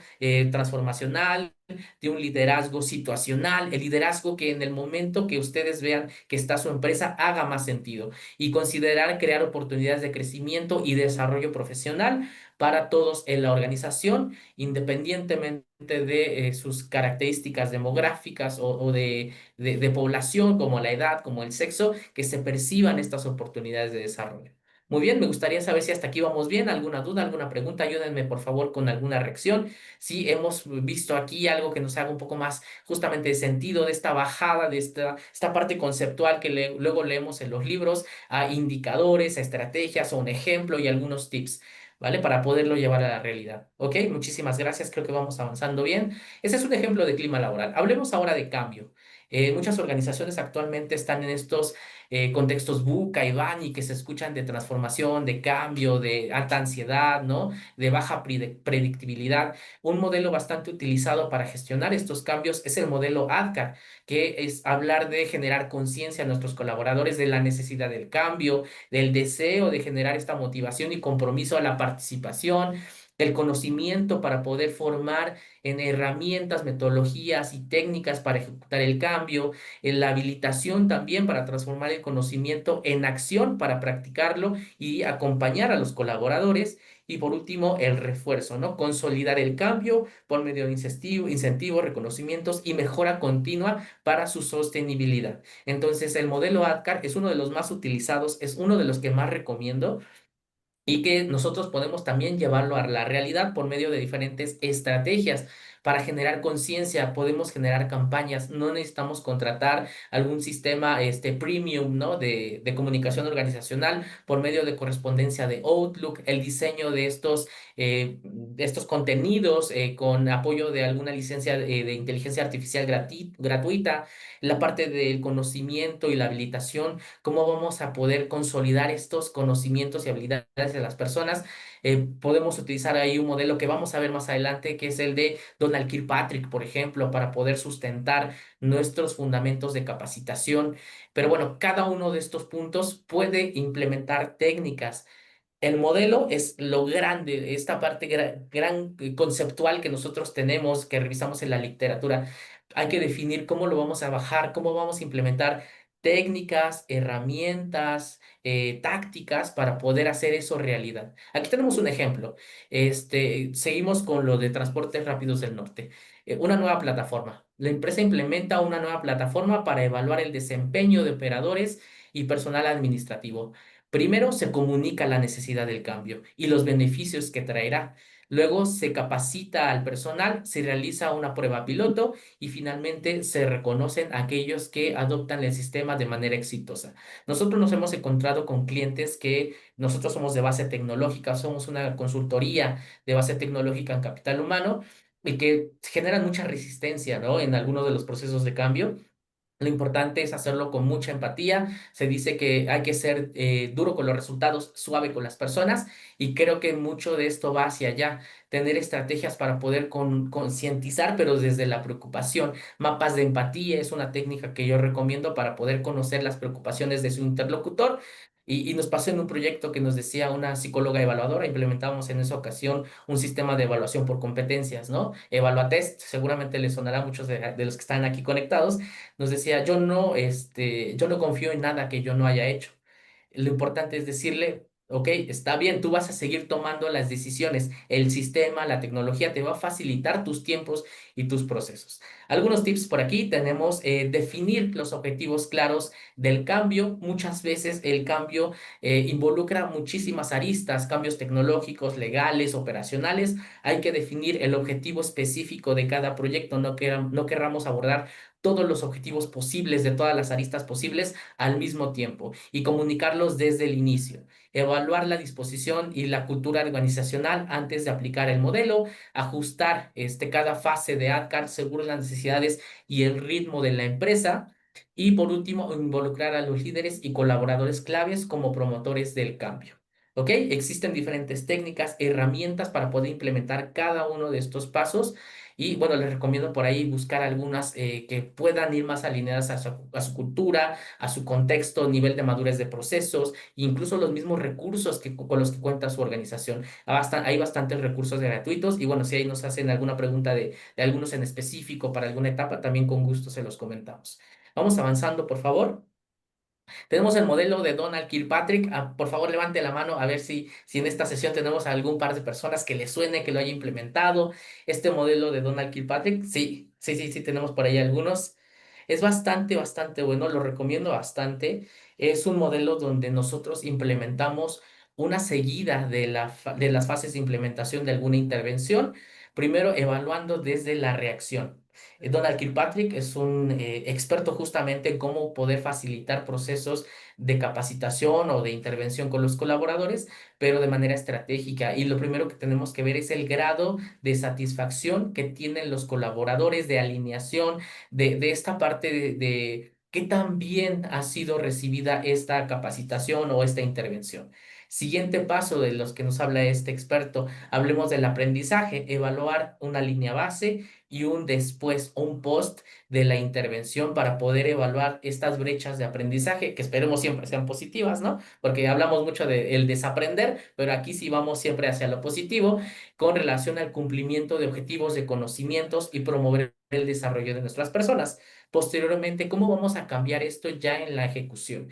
transformacional, de un liderazgo situacional, el liderazgo que en el momento que ustedes vean que está su empresa haga más sentido y considerar crear oportunidades de crecimiento y desarrollo profesional para todos en la organización, independientemente de sus características demográficas o de población, como la edad, como el sexo, que se perciban estas oportunidades de desarrollo. Muy bien, me gustaría saber si hasta aquí vamos bien. ¿Alguna duda, alguna pregunta? Ayúdenme, por favor, con alguna reacción. Si hemos visto aquí algo que nos haga un poco más justamente de sentido de esta bajada, de esta parte conceptual que luego leemos en los libros, a indicadores, a estrategias o un ejemplo y algunos tips, ¿vale? Para poderlo llevar a la realidad. ¿Ok? Muchísimas gracias. Creo que vamos avanzando bien. Ese es un ejemplo de clima laboral. Hablemos ahora de cambio. Muchas organizaciones actualmente están en estos contextos VUCA y BANI que se escuchan de transformación, de cambio, de alta ansiedad, ¿no? De baja predictibilidad. Un modelo bastante utilizado para gestionar estos cambios es el modelo ADKAR, que es hablar de generar conciencia a nuestros colaboradores de la necesidad del cambio, del deseo de generar esta motivación y compromiso a la participación, del conocimiento para poder formar en herramientas, metodologías y técnicas para ejecutar el cambio, en la habilitación también para transformar el conocimiento en acción para practicarlo y acompañar a los colaboradores. Y por último, el refuerzo, ¿no? Consolidar el cambio por medio de incentivos, reconocimientos y mejora continua para su sostenibilidad. Entonces, el modelo ADKAR es uno de los más utilizados, es uno de los que más recomiendo y que nosotros podemos también llevarlo a la realidad por medio de diferentes estrategias. Para generar conciencia, podemos generar campañas, no necesitamos contratar algún sistema premium, ¿no? de comunicación organizacional por medio de correspondencia de Outlook, el diseño de estos contenidos con apoyo de alguna licencia de inteligencia artificial gratuita, la parte del conocimiento y la habilitación, cómo vamos a poder consolidar estos conocimientos y habilidades de las personas. Podemos utilizar ahí un modelo que vamos a ver más adelante, que es el de Donald Kirkpatrick, por ejemplo, para poder sustentar nuestros fundamentos de capacitación. Pero bueno, cada uno de estos puntos puede implementar técnicas. El modelo es lo grande, esta parte gran conceptual que nosotros tenemos, que revisamos en la literatura. Hay que definir cómo lo vamos a bajar, cómo vamos a implementar técnicas, herramientas, tácticas para poder hacer eso realidad. Aquí tenemos un ejemplo. Seguimos con lo de Transportes Rápidos del Norte. Una nueva plataforma. La empresa implementa una nueva plataforma para evaluar el desempeño de operadores y personal administrativo. Primero se comunica la necesidad del cambio y los beneficios que traerá. Luego se capacita al personal, se realiza una prueba piloto y finalmente se reconocen aquellos que adoptan el sistema de manera exitosa. Nosotros nos hemos encontrado con clientes que nosotros somos de base tecnológica, somos una consultoría de base tecnológica en capital humano y que generan mucha resistencia, ¿no? En algunos de los procesos de cambio. Lo importante es hacerlo con mucha empatía. Se dice que hay que ser duro con los resultados, suave con las personas, y creo que mucho de esto va hacia allá. Tener estrategias para poder concientizar, pero desde la preocupación. Mapas de empatía es una técnica que yo recomiendo para poder conocer las preocupaciones de su interlocutor. Y nos pasó en un proyecto que nos decía una psicóloga evaluadora, implementamos en esa ocasión un sistema de evaluación por competencias, ¿no? Evaluatest, seguramente les sonará a muchos de los que están aquí conectados. Nos decía, yo no confío en nada que yo no haya hecho. Lo importante es decirle, ok, está bien, tú vas a seguir tomando las decisiones. El sistema, la tecnología te va a facilitar tus tiempos y tus procesos. Algunos tips por aquí tenemos definir los objetivos claros del cambio. Muchas veces el cambio involucra muchísimas aristas, cambios tecnológicos, legales, operacionales. Hay que definir el objetivo específico de cada proyecto. No querramos abordar todos los objetivos posibles de todas las aristas posibles al mismo tiempo y comunicarlos desde el inicio. Evaluar la disposición y la cultura organizacional antes de aplicar el modelo, ajustar cada fase de ADCAR según las necesidades y el ritmo de la empresa. Y por último, involucrar a los líderes y colaboradores claves como promotores del cambio. ¿Ok? Existen diferentes técnicas, herramientas para poder implementar cada uno de estos pasos y bueno, les recomiendo por ahí buscar algunas que puedan ir más alineadas a su cultura, a su contexto, nivel de madurez de procesos, incluso los mismos recursos con los que cuenta su organización. Hay bastantes recursos gratuitos y bueno, si ahí nos hacen alguna pregunta de algunos en específico para alguna etapa, también con gusto se los comentamos. Vamos avanzando, por favor. Tenemos el modelo de Donald Kilpatrick. Por favor, levante la mano a ver si en esta sesión tenemos algún par de personas que le suene, que lo haya implementado. Este modelo de Donald Kilpatrick, sí, tenemos por ahí algunos. Es bastante bueno, lo recomiendo bastante. Es un modelo donde nosotros implementamos una seguida de las fases de implementación de alguna intervención, primero evaluando desde la reacción. Donald Kilpatrick es un experto justamente en cómo poder facilitar procesos de capacitación o de intervención con los colaboradores, pero de manera estratégica. Y lo primero que tenemos que ver es el grado de satisfacción que tienen los colaboradores, de alineación, de esta parte de qué tan bien ha sido recibida esta capacitación o esta intervención. Siguiente paso de los que nos habla este experto, hablemos del aprendizaje, evaluar una línea base y un después, un post de la intervención para poder evaluar estas brechas de aprendizaje, que esperemos siempre sean positivas, ¿no? Porque hablamos mucho del desaprender, pero aquí sí vamos siempre hacia lo positivo, con relación al cumplimiento de objetivos de conocimientos y promover el desarrollo de nuestras personas. Posteriormente, ¿cómo vamos a cambiar esto ya en la ejecución?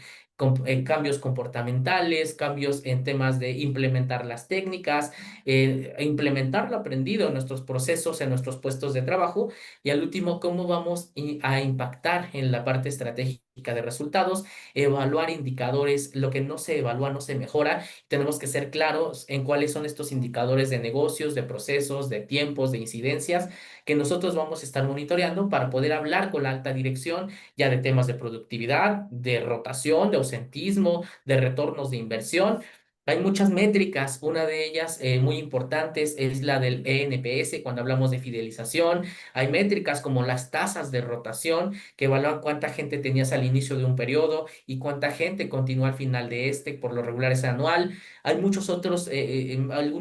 Cambios comportamentales, cambios en temas de implementar las técnicas, implementar lo aprendido en nuestros procesos, en nuestros puestos de trabajo y al último, cómo vamos a impactar en la parte estratégica de resultados, evaluar indicadores, lo que no se evalúa no se mejora. Tenemos que ser claros en cuáles son estos indicadores de negocios, de procesos, de tiempos, de incidencias que nosotros vamos a estar monitoreando para poder hablar con la alta dirección ya de temas de productividad, de rotación, de ausentismo, de retornos de inversión. Hay muchas métricas, una de ellas muy importantes es la del ENPS cuando hablamos de fidelización. Hay métricas como las tasas de rotación que evalúan cuánta gente tenías al inicio de un periodo y cuánta gente continúa al final de este, por lo regular es anual. Hay muchos otros,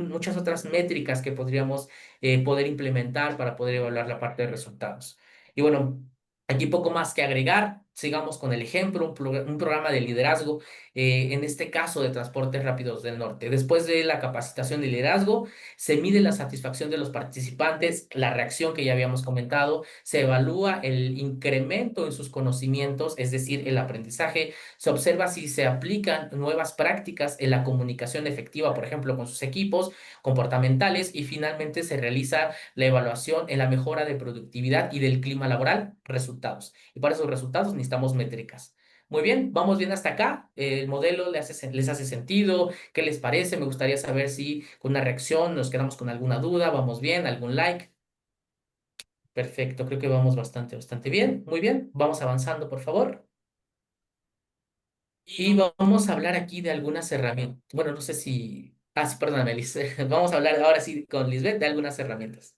muchas otras métricas que podríamos poder implementar para poder evaluar la parte de resultados. Y bueno, aquí poco más que agregar. Sigamos con el ejemplo, un programa de liderazgo, en este caso de Transportes Rápidos del Norte. Después de la capacitación de liderazgo, se mide la satisfacción de los participantes, la reacción que ya habíamos comentado, se evalúa el incremento en sus conocimientos, es decir, el aprendizaje, se observa si se aplican nuevas prácticas en la comunicación efectiva, por ejemplo, con sus equipos comportamentales, y finalmente se realiza la evaluación en la mejora de productividad y del clima laboral, resultados. Y para esos resultados necesitamos métricas. Muy bien, vamos bien hasta acá. ¿El modelo les hace sentido? ¿Qué les parece? Me gustaría saber si con una reacción nos quedamos con alguna duda. ¿Vamos bien? ¿Algún like? Perfecto, creo que vamos bastante bien. Muy bien, vamos avanzando, por favor. Y vamos a hablar aquí de algunas herramientas. Bueno, no sé si... Ah, sí, perdóname, Liz. Vamos a hablar ahora sí con Lisbeth de algunas herramientas.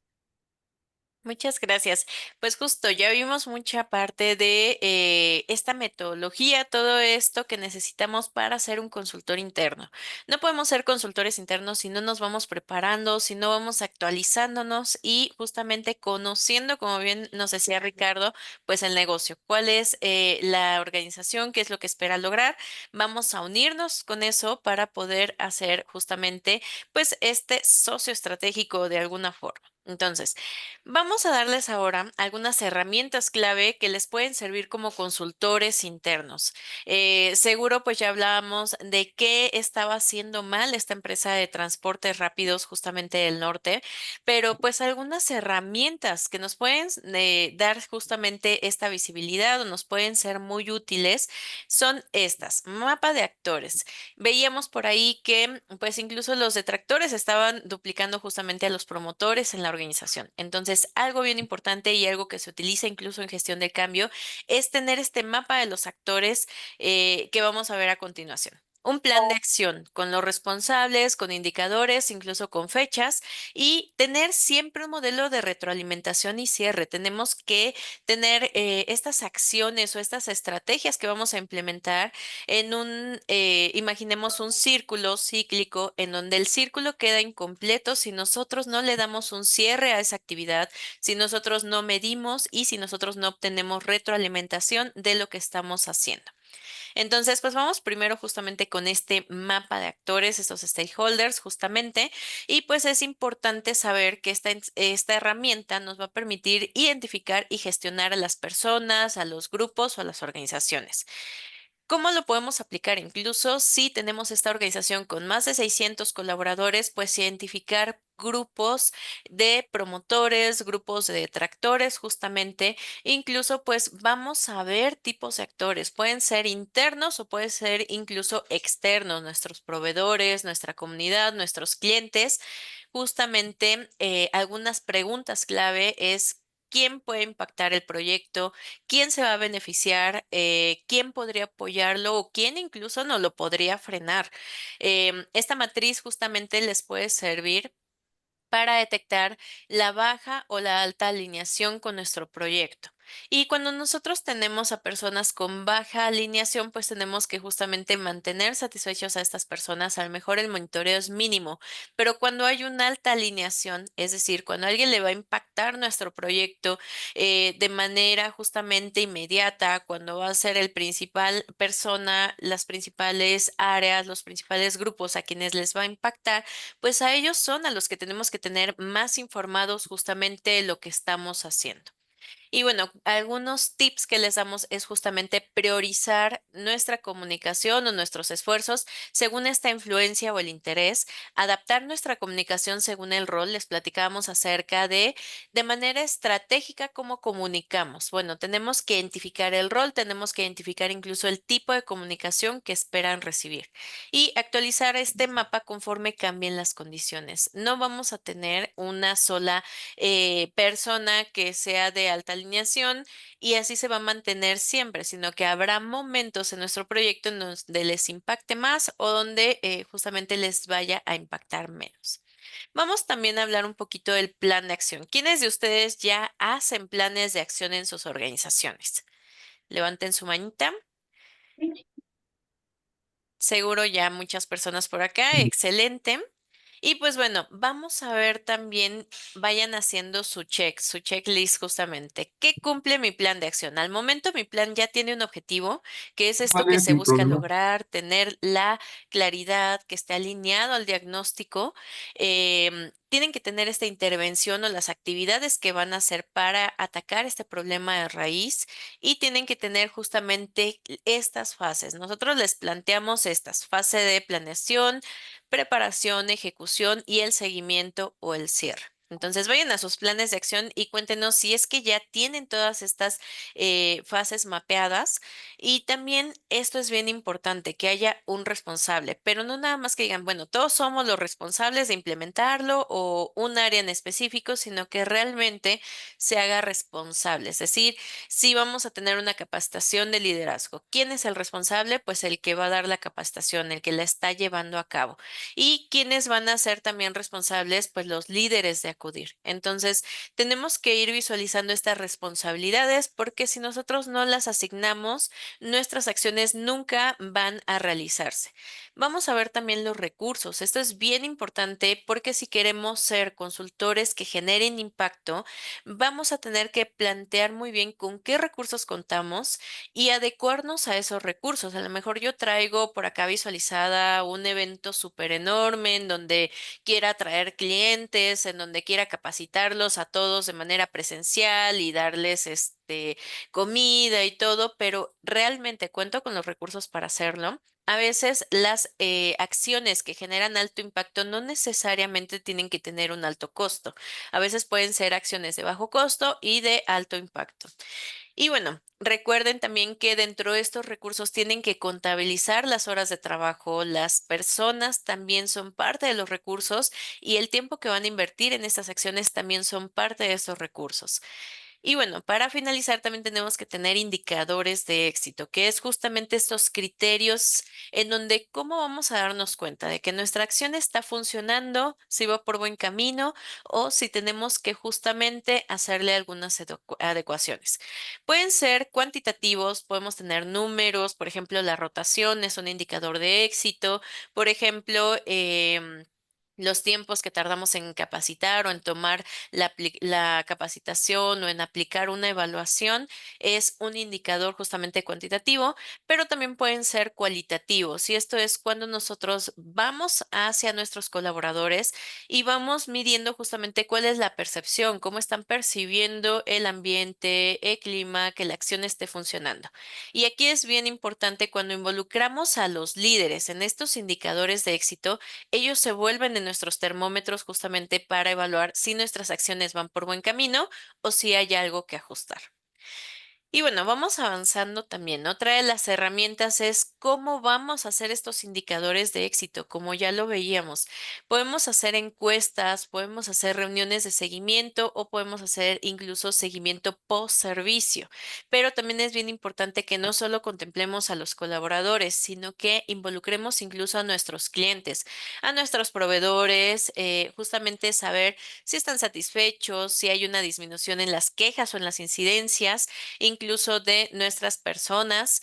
Muchas gracias. Pues justo, ya vimos mucha parte de esta metodología, todo esto que necesitamos para ser un consultor interno. No podemos ser consultores internos si no nos vamos preparando, si no vamos actualizándonos y justamente conociendo, como bien nos decía Ricardo, pues el negocio, cuál es la organización, qué es lo que espera lograr. Vamos a unirnos con eso para poder hacer justamente pues este socio estratégico de alguna forma. Entonces, vamos a darles ahora algunas herramientas clave que les pueden servir como consultores internos. Seguro pues ya hablábamos de qué estaba haciendo mal esta empresa de transportes rápidos justamente del norte, pero pues algunas herramientas que nos pueden dar justamente esta visibilidad o nos pueden ser muy útiles son estas. Mapa de actores. Veíamos por ahí que pues incluso los detractores estaban duplicando justamente a los promotores en la organización. Entonces, algo bien importante y algo que se utiliza incluso en gestión de cambio es tener este mapa de los actores que vamos a ver a continuación. Un plan de acción con los responsables, con indicadores, incluso con fechas y tener siempre un modelo de retroalimentación y cierre. Tenemos que tener estas acciones o estas estrategias que vamos a implementar en imaginemos un círculo cíclico en donde el círculo queda incompleto si nosotros no le damos un cierre a esa actividad, si nosotros no medimos y si nosotros no obtenemos retroalimentación de lo que estamos haciendo. Entonces, pues vamos primero justamente con este mapa de actores, estos stakeholders, justamente, y pues es importante saber que esta herramienta nos va a permitir identificar y gestionar a las personas, a los grupos o a las organizaciones. ¿Cómo lo podemos aplicar? Incluso si tenemos esta organización con más de 600 colaboradores, pues identificar grupos de promotores, grupos de detractores, justamente. Incluso pues vamos a ver tipos de actores. Pueden ser internos o pueden ser incluso externos, nuestros proveedores, nuestra comunidad, nuestros clientes. Justamente algunas preguntas clave es quién puede impactar el proyecto, quién se va a beneficiar, quién podría apoyarlo o quién incluso no lo podría frenar. Esta matriz justamente les puede servir para detectar la baja o la alta alineación con nuestro proyecto. Y cuando nosotros tenemos a personas con baja alineación, pues tenemos que justamente mantener satisfechos a estas personas. A lo mejor el monitoreo es mínimo, pero cuando hay una alta alineación, es decir, cuando alguien le va a impactar nuestro proyecto de manera justamente inmediata, cuando va a ser el principal persona, las principales áreas, los principales grupos a quienes les va a impactar, pues a ellos son a los que tenemos que tener más informados justamente de lo que estamos haciendo. Y bueno, algunos tips que les damos es justamente priorizar nuestra comunicación o nuestros esfuerzos según esta influencia o el interés, adaptar nuestra comunicación según el rol. Les platicábamos acerca de manera estratégica cómo comunicamos. Bueno, tenemos que identificar el rol, tenemos que identificar incluso el tipo de comunicación que esperan recibir y actualizar este mapa conforme cambien las condiciones. No vamos a tener una sola persona que sea de alta alineación y así se va a mantener siempre, sino que habrá momentos en nuestro proyecto en donde les impacte más o donde justamente les vaya a impactar menos. Vamos también a hablar un poquito del plan de acción. ¿Quiénes de ustedes ya hacen planes de acción en sus organizaciones? Levanten su manita. Seguro ya muchas personas por acá. Excelente. Y pues bueno, vamos a ver también, vayan haciendo su checklist justamente. ¿Qué cumple mi plan de acción? Al momento mi plan ya tiene un objetivo, que es esto que Vale, se sin busca problema. lograr, tener la claridad, que esté alineado al diagnóstico. Tienen que tener esta intervención o las actividades que van a hacer para atacar este problema de raíz y tienen que tener justamente estas fases. Nosotros les planteamos estas, fase de planeación, preparación, ejecución y el seguimiento o el cierre. Entonces vayan a sus planes de acción y cuéntenos si es que ya tienen todas estas fases mapeadas. Y también esto es bien importante, que haya un responsable, pero no nada más que digan, bueno, todos somos los responsables de implementarlo o un área en específico, sino que realmente se haga responsable. Es decir, si vamos a tener una capacitación de liderazgo, ¿quién es el responsable? Pues el que va a dar la capacitación, el que la está llevando a cabo. ¿Y quiénes van a ser también responsables? Pues los líderes de acudir. Entonces, tenemos que ir visualizando estas responsabilidades porque si nosotros no las asignamos, nuestras acciones nunca van a realizarse. Vamos a ver también los recursos. Esto es bien importante porque si queremos ser consultores que generen impacto, vamos a tener que plantear muy bien con qué recursos contamos y adecuarnos a esos recursos. A lo mejor yo traigo por acá visualizada un evento súper enorme en donde quiera atraer clientes, en donde quiera capacitarlos a todos de manera presencial y darles comida y todo, pero realmente cuento con los recursos para hacerlo. A veces las acciones que generan alto impacto no necesariamente tienen que tener un alto costo. A veces pueden ser acciones de bajo costo y de alto impacto. Y bueno, recuerden también que dentro de estos recursos tienen que contabilizar las horas de trabajo, las personas también son parte de los recursos y el tiempo que van a invertir en estas acciones también son parte de estos recursos. Y bueno, para finalizar también tenemos que tener indicadores de éxito, que es justamente estos criterios en donde cómo vamos a darnos cuenta de que nuestra acción está funcionando, si va por buen camino o si tenemos que justamente hacerle algunas adecuaciones. Pueden ser cuantitativos, podemos tener números, por ejemplo, la rotación es un indicador de éxito, por ejemplo, los tiempos que tardamos en capacitar o en tomar la capacitación o en aplicar una evaluación es un indicador justamente cuantitativo, pero también pueden ser cualitativos. Y esto es cuando nosotros vamos hacia nuestros colaboradores y vamos midiendo justamente cuál es la percepción, cómo están percibiendo el ambiente, el clima, que la acción esté funcionando. Y aquí es bien importante cuando involucramos a los líderes en estos indicadores de éxito, ellos se vuelven en nuestros termómetros justamente para evaluar si nuestras acciones van por buen camino o si hay algo que ajustar. Y bueno, vamos avanzando también. Otra de las herramientas es cómo vamos a hacer estos indicadores de éxito, como ya lo veíamos. Podemos hacer encuestas, podemos hacer reuniones de seguimiento o podemos hacer incluso seguimiento post servicio. Pero también es bien importante que no solo contemplemos a los colaboradores, sino que involucremos incluso a nuestros clientes, a nuestros proveedores, justamente saber si están satisfechos, si hay una disminución en las quejas o en las incidencias incluso de nuestras personas.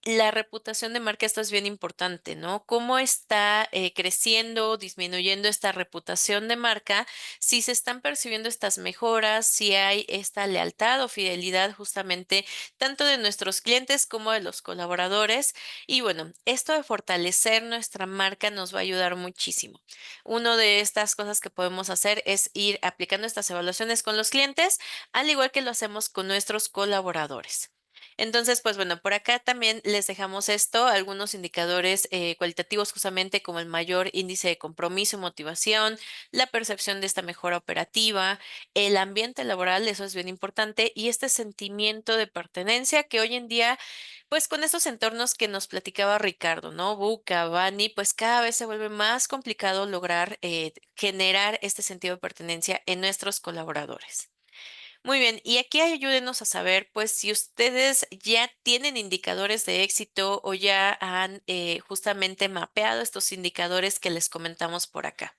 la reputación de marca, esto es bien importante, ¿no? ¿Cómo está creciendo, disminuyendo esta reputación de marca? Si se están percibiendo estas mejoras, si hay esta lealtad o fidelidad justamente tanto de nuestros clientes como de los colaboradores. Y bueno, esto de fortalecer nuestra marca nos va a ayudar muchísimo. Una de estas cosas que podemos hacer es ir aplicando estas evaluaciones con los clientes, al igual que lo hacemos con nuestros colaboradores. Entonces, pues bueno, por acá también les dejamos esto, algunos indicadores cualitativos justamente como el mayor índice de compromiso y motivación, la percepción de esta mejora operativa, el ambiente laboral, eso es bien importante, y este sentimiento de pertenencia que hoy en día, pues con estos entornos que nos platicaba Ricardo, ¿no? Buca, Bani, pues cada vez se vuelve más complicado lograr generar este sentido de pertenencia en nuestros colaboradores. Muy bien, y aquí ayúdenos a saber, pues, si ustedes ya tienen indicadores de éxito o ya han justamente mapeado estos indicadores que les comentamos por acá.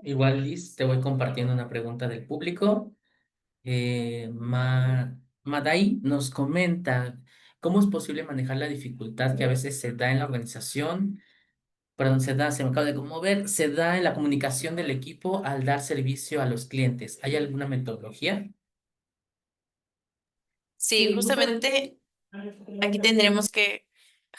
Igual, Liz, te voy compartiendo una pregunta del público. Madai nos comenta, ¿cómo es posible manejar la dificultad que a veces se da en la organización? Perdón, se me acaba de conmover, se da en la comunicación del equipo al dar servicio a los clientes. ¿Hay alguna metodología? Sí, justamente aquí tendríamos que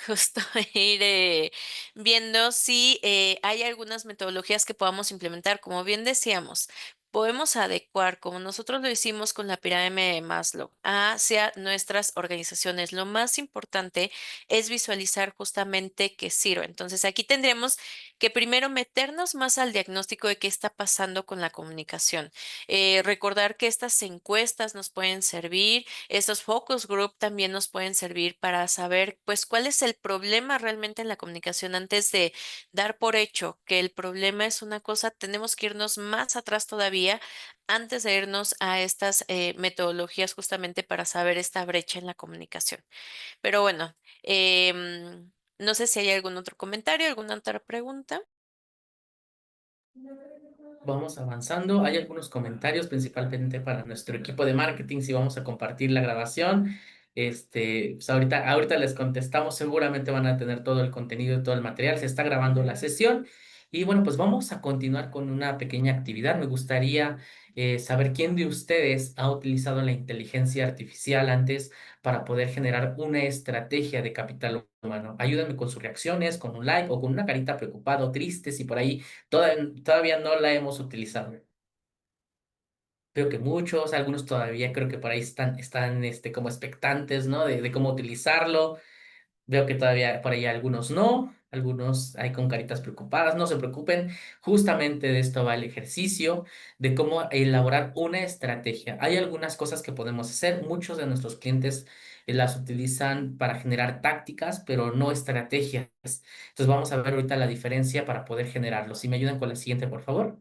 justo ir viendo si hay algunas metodologías que podamos implementar. Como bien decíamos, podemos adecuar, como nosotros lo hicimos con la pirámide de Maslow, hacia nuestras organizaciones. Lo más importante es visualizar justamente qué sirve. Entonces, aquí tendremos que primero meternos más al diagnóstico de qué está pasando con la comunicación. Recordar que estas encuestas nos pueden servir, estos focus group también nos pueden servir para saber, pues, cuál es el problema realmente en la comunicación. Antes de dar por hecho que el problema es una cosa, tenemos que irnos más atrás todavía antes de irnos a estas metodologías justamente para saber esta brecha en la comunicación. Pero bueno, no sé si hay algún otro comentario, alguna otra pregunta. Vamos avanzando. Hay algunos comentarios, principalmente para nuestro equipo de marketing, si vamos a compartir la grabación. Pues ahorita les contestamos, seguramente van a tener todo el contenido y todo el material. Se está grabando la sesión. Y bueno, pues vamos a continuar con una pequeña actividad. Me gustaría saber quién de ustedes ha utilizado la inteligencia artificial antes para poder generar una estrategia de capital humano. Ayúdenme con sus reacciones, con un like o con una carita preocupada o triste si por ahí todavía no la hemos utilizado. Veo que muchos, algunos todavía creo que por ahí están como expectantes, ¿no? De cómo utilizarlo. Veo que todavía por ahí algunos no, algunos hay con caritas preocupadas. No se preocupen, justamente de esto va el ejercicio, de cómo elaborar una estrategia. Hay algunas cosas que podemos hacer. Muchos de nuestros clientes las utilizan para generar tácticas, pero no estrategias. Entonces vamos a ver ahorita la diferencia para poder generarlo. Si me ayudan con la siguiente, por favor.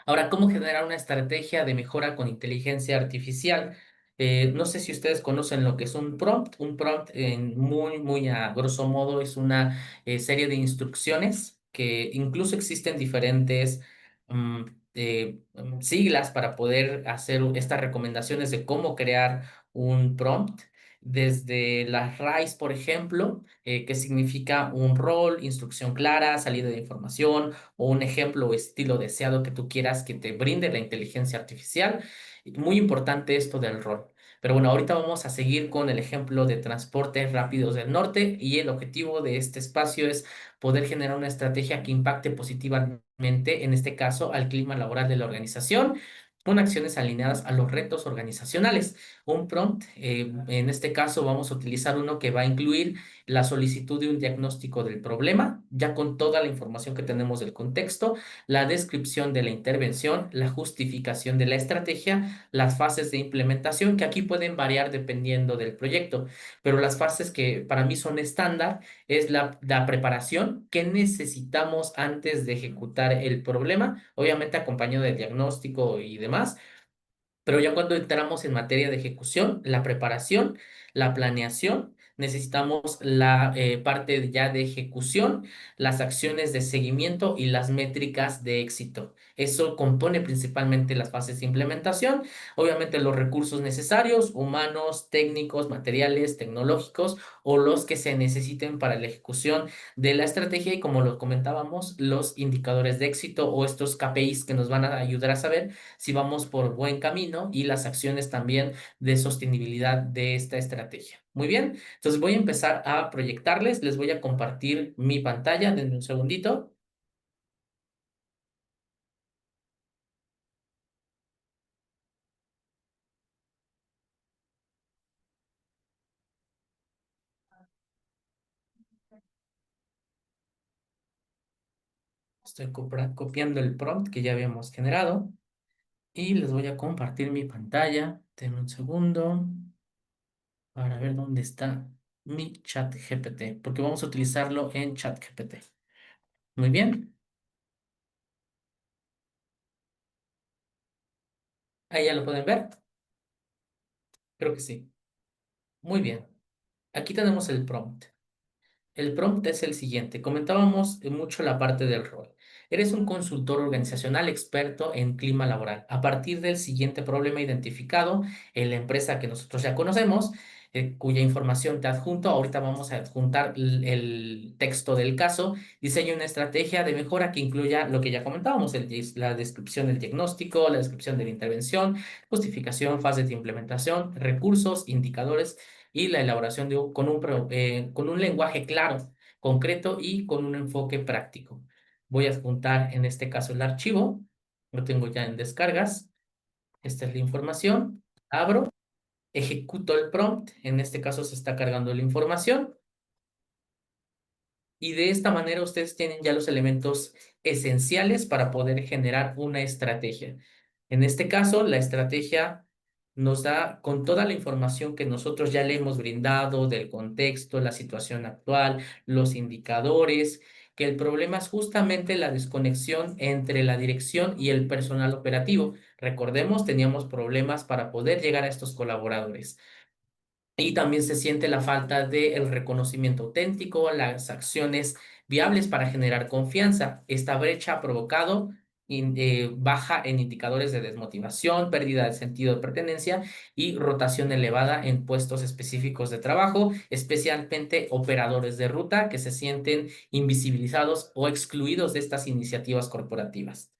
Ahora, ¿cómo generar una estrategia de mejora con inteligencia artificial? No sé si ustedes conocen lo que es un prompt. Un prompt, muy a grosso modo, es una serie de instrucciones que incluso existen diferentes mm, siglas para poder hacer estas recomendaciones de cómo crear un prompt. Desde las RAIS, por ejemplo, que significa un rol, instrucción clara, salida de información o un ejemplo o estilo deseado que tú quieras que te brinde la inteligencia artificial. Muy importante esto del rol. Pero bueno, ahorita vamos a seguir con el ejemplo de transportes rápidos del norte y el objetivo de este espacio es poder generar una estrategia que impacte positivamente, en este caso, al clima laboral de la organización, con acciones alineadas a los retos organizacionales. Un prompt, en este caso vamos a utilizar uno que va a incluir la solicitud de un diagnóstico del problema, ya con toda la información que tenemos del contexto, la descripción de la intervención, la justificación de la estrategia, las fases de implementación, que aquí pueden variar dependiendo del proyecto, pero las fases que para mí son estándar es la preparación que necesitamos antes de ejecutar el problema, obviamente acompañado de diagnóstico y demás. Pero ya cuando entramos en materia de ejecución, la preparación, la planeación, necesitamos la parte ya de ejecución, las acciones de seguimiento y las métricas de éxito. Eso compone principalmente las fases de implementación, obviamente los recursos necesarios, humanos, técnicos, materiales, tecnológicos o los que se necesiten para la ejecución de la estrategia y como lo comentábamos, los indicadores de éxito o estos KPIs que nos van a ayudar a saber si vamos por buen camino y las acciones también de sostenibilidad de esta estrategia. Muy bien, entonces voy a empezar a proyectarles, les voy a compartir mi pantalla, denme un segundito. Estoy copiando el prompt que ya habíamos generado y les voy a compartir mi pantalla. Denme un segundo para ver dónde está mi chat GPT, porque vamos a utilizarlo en chat GPT. Muy bien, ahí ya lo pueden ver. Creo que sí. Muy bien. Aquí tenemos el prompt. El prompt es el siguiente. Comentábamos mucho la parte del rol. Eres un consultor organizacional experto en clima laboral. A partir del siguiente problema identificado en la empresa que nosotros ya conocemos, cuya información te adjunto, ahorita vamos a adjuntar el texto del caso, diseña una estrategia de mejora que incluya lo que ya comentábamos, la descripción del diagnóstico, la descripción de la intervención, justificación, fase de implementación, recursos, indicadores y la elaboración con un lenguaje claro, concreto y con un enfoque práctico. Voy a adjuntar en este caso el archivo, lo tengo ya en descargas, esta es la información, abro, ejecuto el prompt, en este caso se está cargando la información y de esta manera ustedes tienen ya los elementos esenciales para poder generar una estrategia. En este caso, la estrategia nos da con toda la información que nosotros ya le hemos brindado del contexto, la situación actual, los indicadores, que el problema es justamente la desconexión entre la dirección y el personal operativo. Recordemos, teníamos problemas para poder llegar a estos colaboradores. Y también se siente la falta del reconocimiento auténtico, las acciones viables para generar confianza. Esta brecha ha provocado baja en indicadores de desmotivación, pérdida de sentido de pertenencia y rotación elevada en puestos específicos de trabajo, especialmente operadores de ruta que se sienten invisibilizados o excluidos de estas iniciativas corporativas.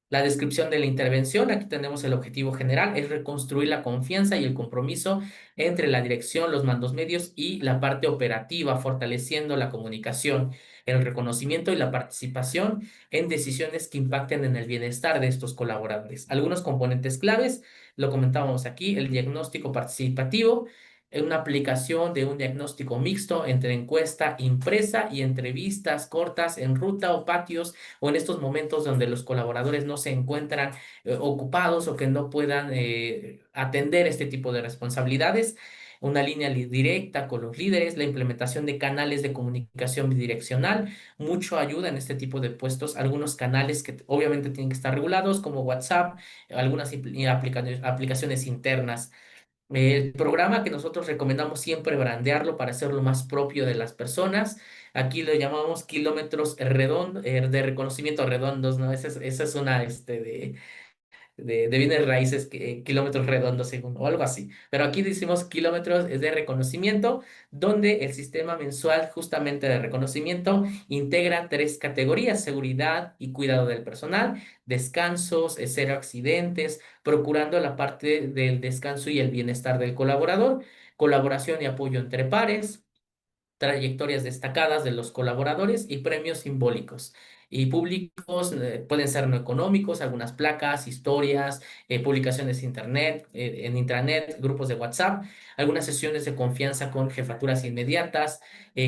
La descripción de la intervención, aquí tenemos el objetivo general, es reconstruir la confianza y el compromiso entre la dirección, los mandos medios y la parte operativa, fortaleciendo la comunicación, el reconocimiento y la participación en decisiones que impacten en el bienestar de estos colaboradores. Algunos componentes claves, lo comentábamos aquí, el diagnóstico participativo, una aplicación de un diagnóstico mixto entre encuesta impresa y entrevistas cortas en ruta o patios o en estos momentos donde los colaboradores no se encuentran ocupados o que no puedan atender este tipo de responsabilidades. Una línea directa con los líderes, la implementación de canales de comunicación bidireccional, mucho ayuda en este tipo de puestos, algunos canales que obviamente tienen que estar regulados como WhatsApp, algunas aplicaciones internas. El programa que nosotros recomendamos siempre brandearlo para hacerlo más propio de las personas. Aquí lo llamamos kilómetros redondos, de reconocimiento redondos, ¿no? Esa es una de bienes raíces, kilómetros redondos según, o algo así. Pero aquí decimos kilómetros de reconocimiento, donde el sistema mensual justamente de reconocimiento integra tres categorías: seguridad y cuidado del personal, descansos, cero accidentes, procurando la parte del descanso y el bienestar del colaborador, colaboración y apoyo entre pares, trayectorias destacadas de los colaboradores y premios simbólicos. Y públicos pueden ser no económicos, algunas placas, historias, publicaciones internet, en intranet, grupos de WhatsApp, algunas sesiones de confianza con jefaturas inmediatas,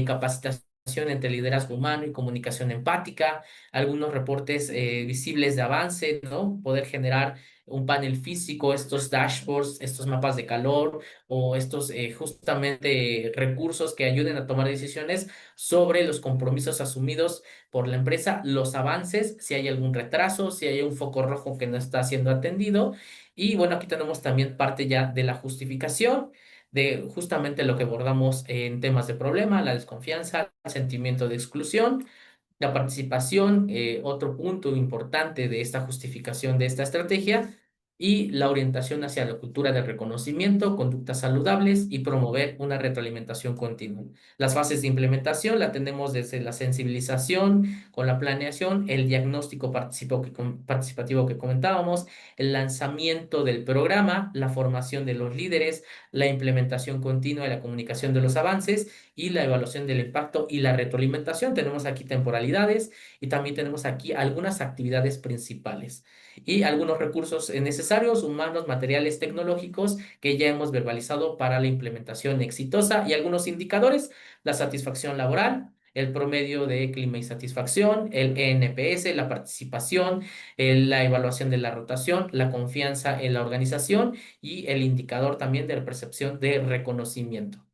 capacitación entre liderazgo humano y comunicación empática, algunos reportes visibles de avance, ¿no? Poder generar un panel físico, estos dashboards, estos mapas de calor, o estos justamente recursos que ayuden a tomar decisiones sobre los compromisos asumidos por la empresa, los avances, si hay algún retraso, si hay un foco rojo que no está siendo atendido. Y bueno, aquí tenemos también parte ya de la justificación, de justamente lo que abordamos en temas de problema, la desconfianza, el sentimiento de exclusión, la participación, otro punto importante de esta justificación de esta estrategia, y la orientación hacia la cultura del reconocimiento, conductas saludables y promover una retroalimentación continua. Las fases de implementación la tenemos desde la sensibilización con la planeación, el diagnóstico participativo que comentábamos, el lanzamiento del programa, la formación de los líderes, la implementación continua y la comunicación de los avances y la evaluación del impacto y la retroalimentación. Tenemos aquí temporalidades y también tenemos aquí algunas actividades principales y algunos recursos necesarios, humanos, materiales, tecnológicos que ya hemos verbalizado para la implementación exitosa y algunos indicadores: la satisfacción laboral, el promedio de clima y satisfacción, el ENPS, la participación, la evaluación de la rotación, la confianza en la organización y el indicador también de la percepción de reconocimiento.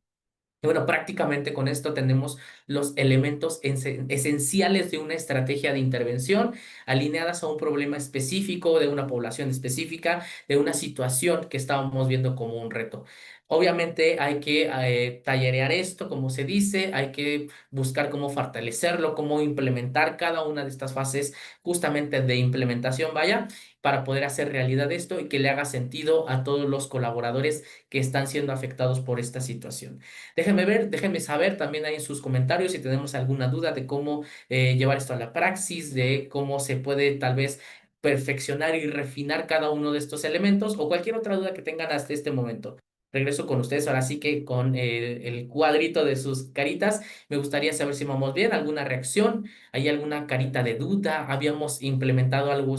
Y bueno, prácticamente con esto tenemos los elementos esenciales de una estrategia de intervención alineadas a un problema específico, de una población específica, de una situación que estábamos viendo como un reto. Obviamente hay que tallerear esto, como se dice, hay que buscar cómo fortalecerlo, cómo implementar cada una de estas fases justamente de implementación, vaya, para poder hacer realidad esto y que le haga sentido a todos los colaboradores que están siendo afectados por esta situación. Déjenme saber también ahí en sus comentarios si tenemos alguna duda de cómo llevar esto a la praxis, de cómo se puede tal vez perfeccionar y refinar cada uno de estos elementos o cualquier otra duda que tengan hasta este momento. Regreso con ustedes ahora sí que con el cuadrito de sus caritas. Me gustaría saber si vamos bien, alguna reacción, hay alguna carita de duda. Habíamos implementado algo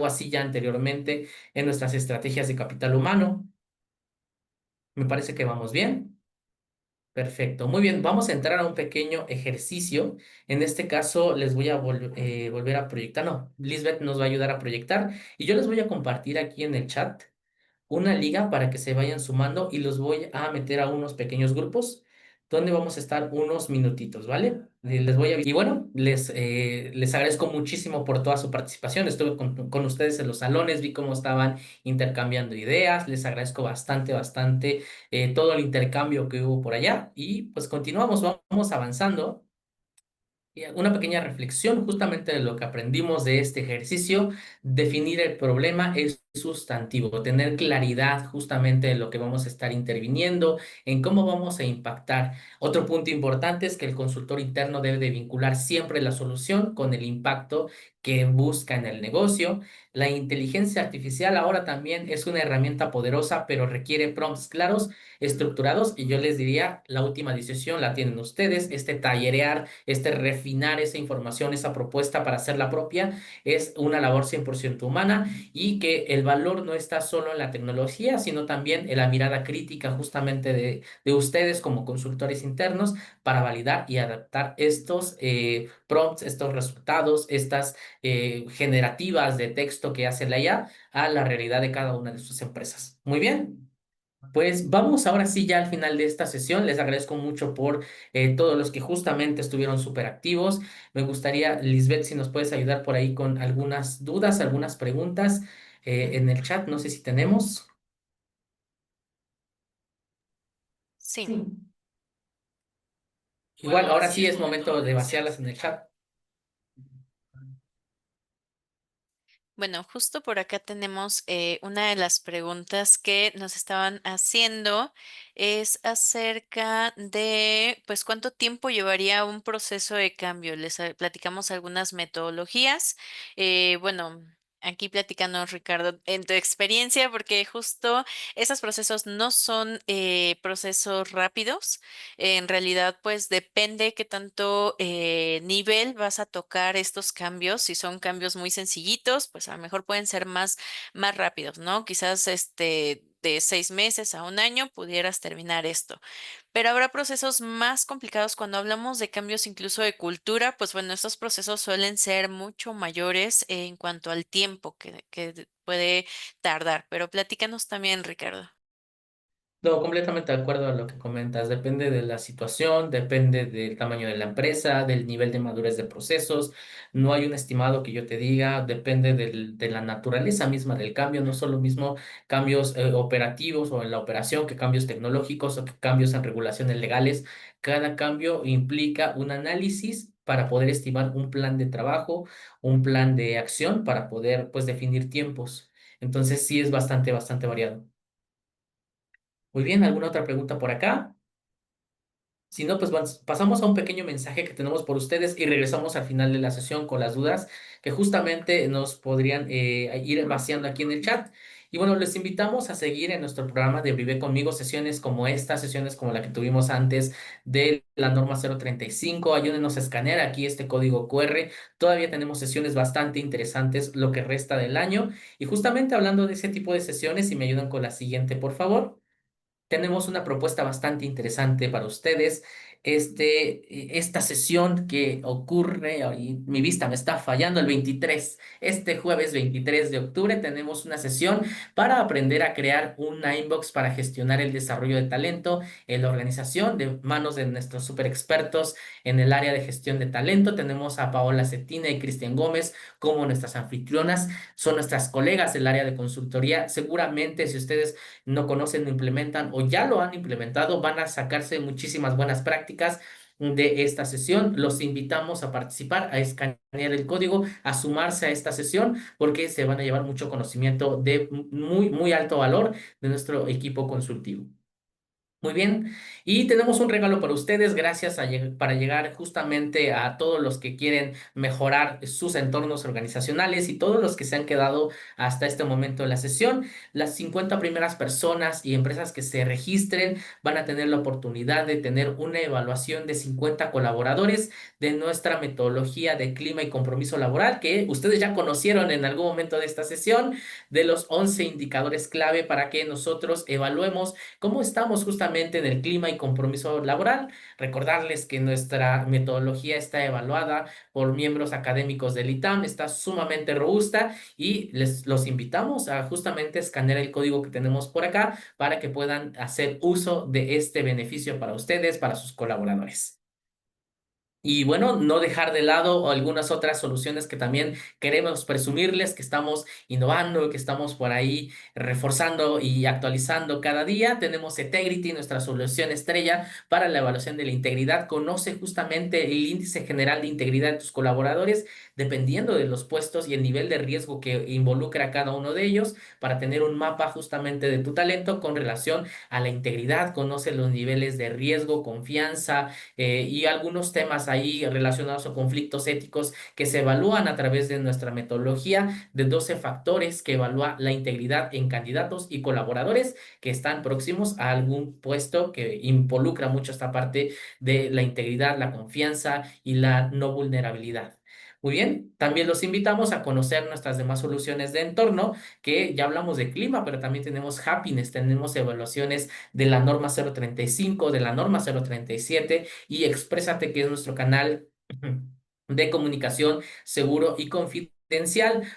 así ya anteriormente en nuestras estrategias de capital humano. Me parece que vamos bien. Perfecto, muy bien. Vamos a entrar a un pequeño ejercicio. En este caso, les voy a volver a proyectar. No, Lisbeth nos va a ayudar a proyectar y yo les voy a compartir aquí en el chat una liga para que se vayan sumando y los voy a meter a unos pequeños grupos donde vamos a estar unos minutitos, ¿vale? Les voy a... Y bueno, les agradezco muchísimo por toda su participación. Estuve con ustedes en los salones, vi cómo estaban intercambiando ideas. Les agradezco bastante, bastante todo el intercambio que hubo por allá y pues continuamos, vamos avanzando. Y una pequeña reflexión justamente de lo que aprendimos de este ejercicio: definir el problema es sustantivo, tener claridad justamente de lo que vamos a estar interviniendo, en cómo vamos a impactar. Otro punto importante es que el consultor interno debe de vincular siempre la solución con el impacto que busca en el negocio. La inteligencia artificial ahora también es una herramienta poderosa, pero requiere prompts claros, estructurados, y yo les diría, la última decisión la tienen ustedes. Este tallerear, este refinar esa información, esa propuesta para hacerla propia, es una labor 100% humana, y que el valor no está solo en la tecnología, sino también en la mirada crítica justamente de ustedes como consultores internos para validar y adaptar estos prompts, estos resultados, estas generativas de texto que hace la IA a la realidad de cada una de sus empresas. Muy bien. Pues vamos ahora sí ya al final de esta sesión. Les agradezco mucho por todos los que justamente estuvieron súper activos. Me gustaría, Lisbeth, si nos puedes ayudar por ahí con algunas dudas, algunas preguntas en el chat. No sé si tenemos. Sí. Sí. Igual, ahora sí es momento de vaciarlas en el chat. Bueno, justo por acá tenemos una de las preguntas que nos estaban haciendo es acerca de, pues, cuánto tiempo llevaría un proceso de cambio. Les platicamos algunas metodologías. Bueno, aquí platicando, Ricardo, en tu experiencia, porque justo esos procesos no son procesos rápidos. En realidad, pues depende qué tanto nivel vas a tocar estos cambios. Si son cambios muy sencillitos, pues a lo mejor pueden ser más rápidos, ¿no? Quizás de 6 meses a un año pudieras terminar esto. Pero habrá procesos más complicados cuando hablamos de cambios incluso de cultura, pues bueno, estos procesos suelen ser mucho mayores en cuanto al tiempo que puede tardar. Pero platícanos también, Ricardo. No, completamente de acuerdo a lo que comentas. Depende de la situación, depende del tamaño de la empresa, del nivel de madurez de procesos. No hay un estimado que yo te diga, depende de la naturaleza misma del cambio. No son lo mismo cambios operativos o en la operación que cambios tecnológicos o que cambios en regulaciones legales. Cada cambio implica un análisis para poder estimar un plan de trabajo, un plan de acción para poder, pues, definir tiempos. Entonces, sí es bastante, bastante variado. Muy bien, ¿alguna otra pregunta por acá? Si no, pues pasamos a un pequeño mensaje que tenemos por ustedes y regresamos al final de la sesión con las dudas que justamente nos podrían ir vaciando aquí en el chat. Y bueno, les invitamos a seguir en nuestro programa de Vive Conmigo sesiones como esta, sesiones como la que tuvimos antes de la norma 035. Ayúdenos a escanear aquí este código QR. Todavía tenemos sesiones bastante interesantes lo que resta del año. Y justamente hablando de ese tipo de sesiones, si me ayudan con la siguiente, por favor. Tenemos una propuesta bastante interesante para ustedes. Esta sesión que ocurre, y mi vista me está fallando, el 23, este jueves 23 de octubre, tenemos una sesión para aprender a crear una inbox para gestionar el desarrollo de talento en la organización de manos de nuestros super expertos en el área de gestión de talento. Tenemos a Paola Cetina y Cristian Gómez como nuestras anfitrionas, son nuestras colegas del área de consultoría. Seguramente, si ustedes no conocen, no implementan o ya lo han implementado, van a sacarse muchísimas buenas prácticas de esta sesión. Los invitamos a participar, a escanear el código, a sumarse a esta sesión, porque se van a llevar mucho conocimiento de muy, muy alto valor de nuestro equipo consultivo. Muy bien, y tenemos un regalo para ustedes, gracias para llegar justamente a todos los que quieren mejorar sus entornos organizacionales y todos los que se han quedado hasta este momento de la sesión. Las 50 primeras personas y empresas que se registren van a tener la oportunidad de tener una evaluación de 50 colaboradores de nuestra metodología de clima y compromiso laboral, que ustedes ya conocieron en algún momento de esta sesión, de los 11 indicadores clave para que nosotros evaluemos cómo estamos justamente en el clima y compromiso laboral. Recordarles que nuestra metodología está evaluada por miembros académicos del ITAM, está sumamente robusta y los invitamos a justamente escanear el código que tenemos por acá para que puedan hacer uso de este beneficio para ustedes, para sus colaboradores. Y bueno, no dejar de lado algunas otras soluciones que también queremos presumirles, que estamos innovando, que estamos por ahí reforzando y actualizando cada día. Tenemos Etegrity, nuestra solución estrella para la evaluación de la integridad. Conoce justamente el índice general de integridad de tus colaboradores, dependiendo de los puestos y el nivel de riesgo que involucra a cada uno de ellos, para tener un mapa justamente de tu talento con relación a la integridad. Conoce los niveles de riesgo, confianza y algunos temas ahí relacionados a conflictos éticos que se evalúan a través de nuestra metodología de 12 factores que evalúa la integridad en candidatos y colaboradores que están próximos a algún puesto que involucra mucho esta parte de la integridad, la confianza y la no vulnerabilidad. Muy bien, también los invitamos a conocer nuestras demás soluciones de entorno, que ya hablamos de clima, pero también tenemos happiness, tenemos evaluaciones de la norma 035, de la norma 037 y Exprésate, que es nuestro canal de comunicación seguro y confidencial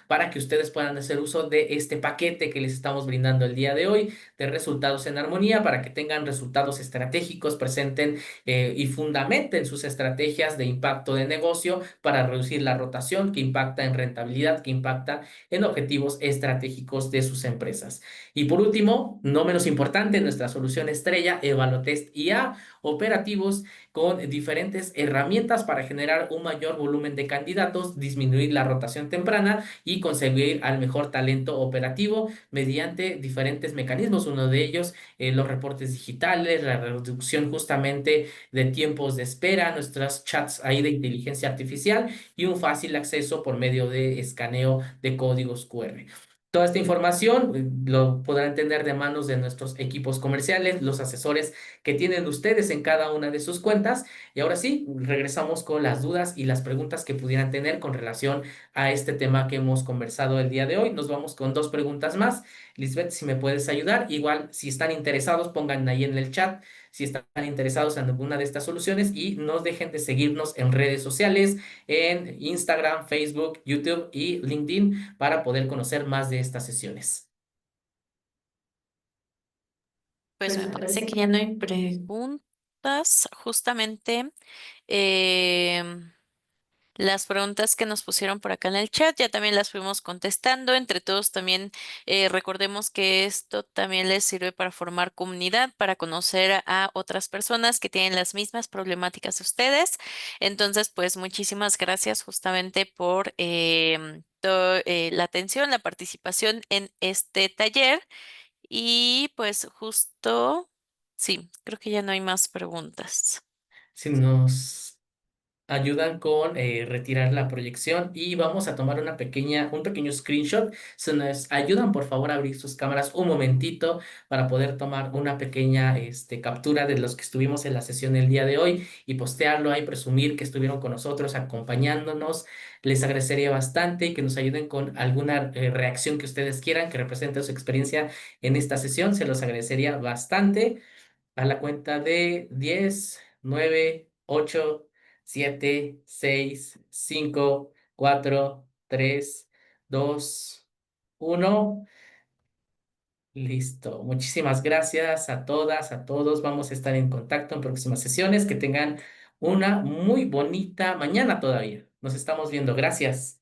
para que ustedes puedan hacer uso de este paquete que les estamos brindando el día de hoy de resultados en armonía para que tengan resultados estratégicos, presenten y fundamenten sus estrategias de impacto de negocio para reducir la rotación que impacta en rentabilidad, que impacta en objetivos estratégicos de sus empresas. Y por último, no menos importante, nuestra solución estrella, Evalotest IA, operativos con diferentes herramientas para generar un mayor volumen de candidatos, disminuir la rotación temprana y conseguir al mejor talento operativo mediante diferentes mecanismos. Uno de ellos, los reportes digitales, la reducción justamente de tiempos de espera, nuestros chats ahí de inteligencia artificial y un fácil acceso por medio de escaneo de códigos QR. Toda esta información lo podrán tener de manos de nuestros equipos comerciales, los asesores que tienen ustedes en cada una de sus cuentas. Y ahora sí, regresamos con las dudas y las preguntas que pudieran tener con relación a este tema que hemos conversado el día de hoy. Nos vamos con dos preguntas más. Lisbeth, si me puedes ayudar. Igual, si están interesados, pongan ahí en el chat si están interesados en alguna de estas soluciones y no dejen de seguirnos en redes sociales, en Instagram, Facebook, YouTube y LinkedIn para poder conocer más de estas sesiones. Pues me parece que ya no hay preguntas. Justamente em, las preguntas que nos pusieron por acá en el chat ya también las fuimos contestando. Entre todos también recordemos que esto también les sirve para formar comunidad, para conocer a otras personas que tienen las mismas problemáticas que ustedes. Entonces, pues muchísimas gracias justamente por la atención, la participación en este taller. Y pues justo, sí, creo que ya no hay más preguntas. Si nos ayudan con retirar la proyección y vamos a tomar un pequeño screenshot. Se nos ayudan, por favor, a abrir sus cámaras un momentito para poder tomar una pequeña captura de los que estuvimos en la sesión el día de hoy y postearlo ahí, presumir que estuvieron con nosotros acompañándonos. Les agradecería bastante y que nos ayuden con alguna reacción que ustedes quieran que represente su experiencia en esta sesión. Se los agradecería bastante. A la cuenta de 10, 9, 8, 7, 6, 5, 4, 3, 2, 1. Listo. Muchísimas gracias a todas, a todos. Vamos a estar en contacto en próximas sesiones. Que tengan una muy bonita mañana todavía. Nos estamos viendo. Gracias.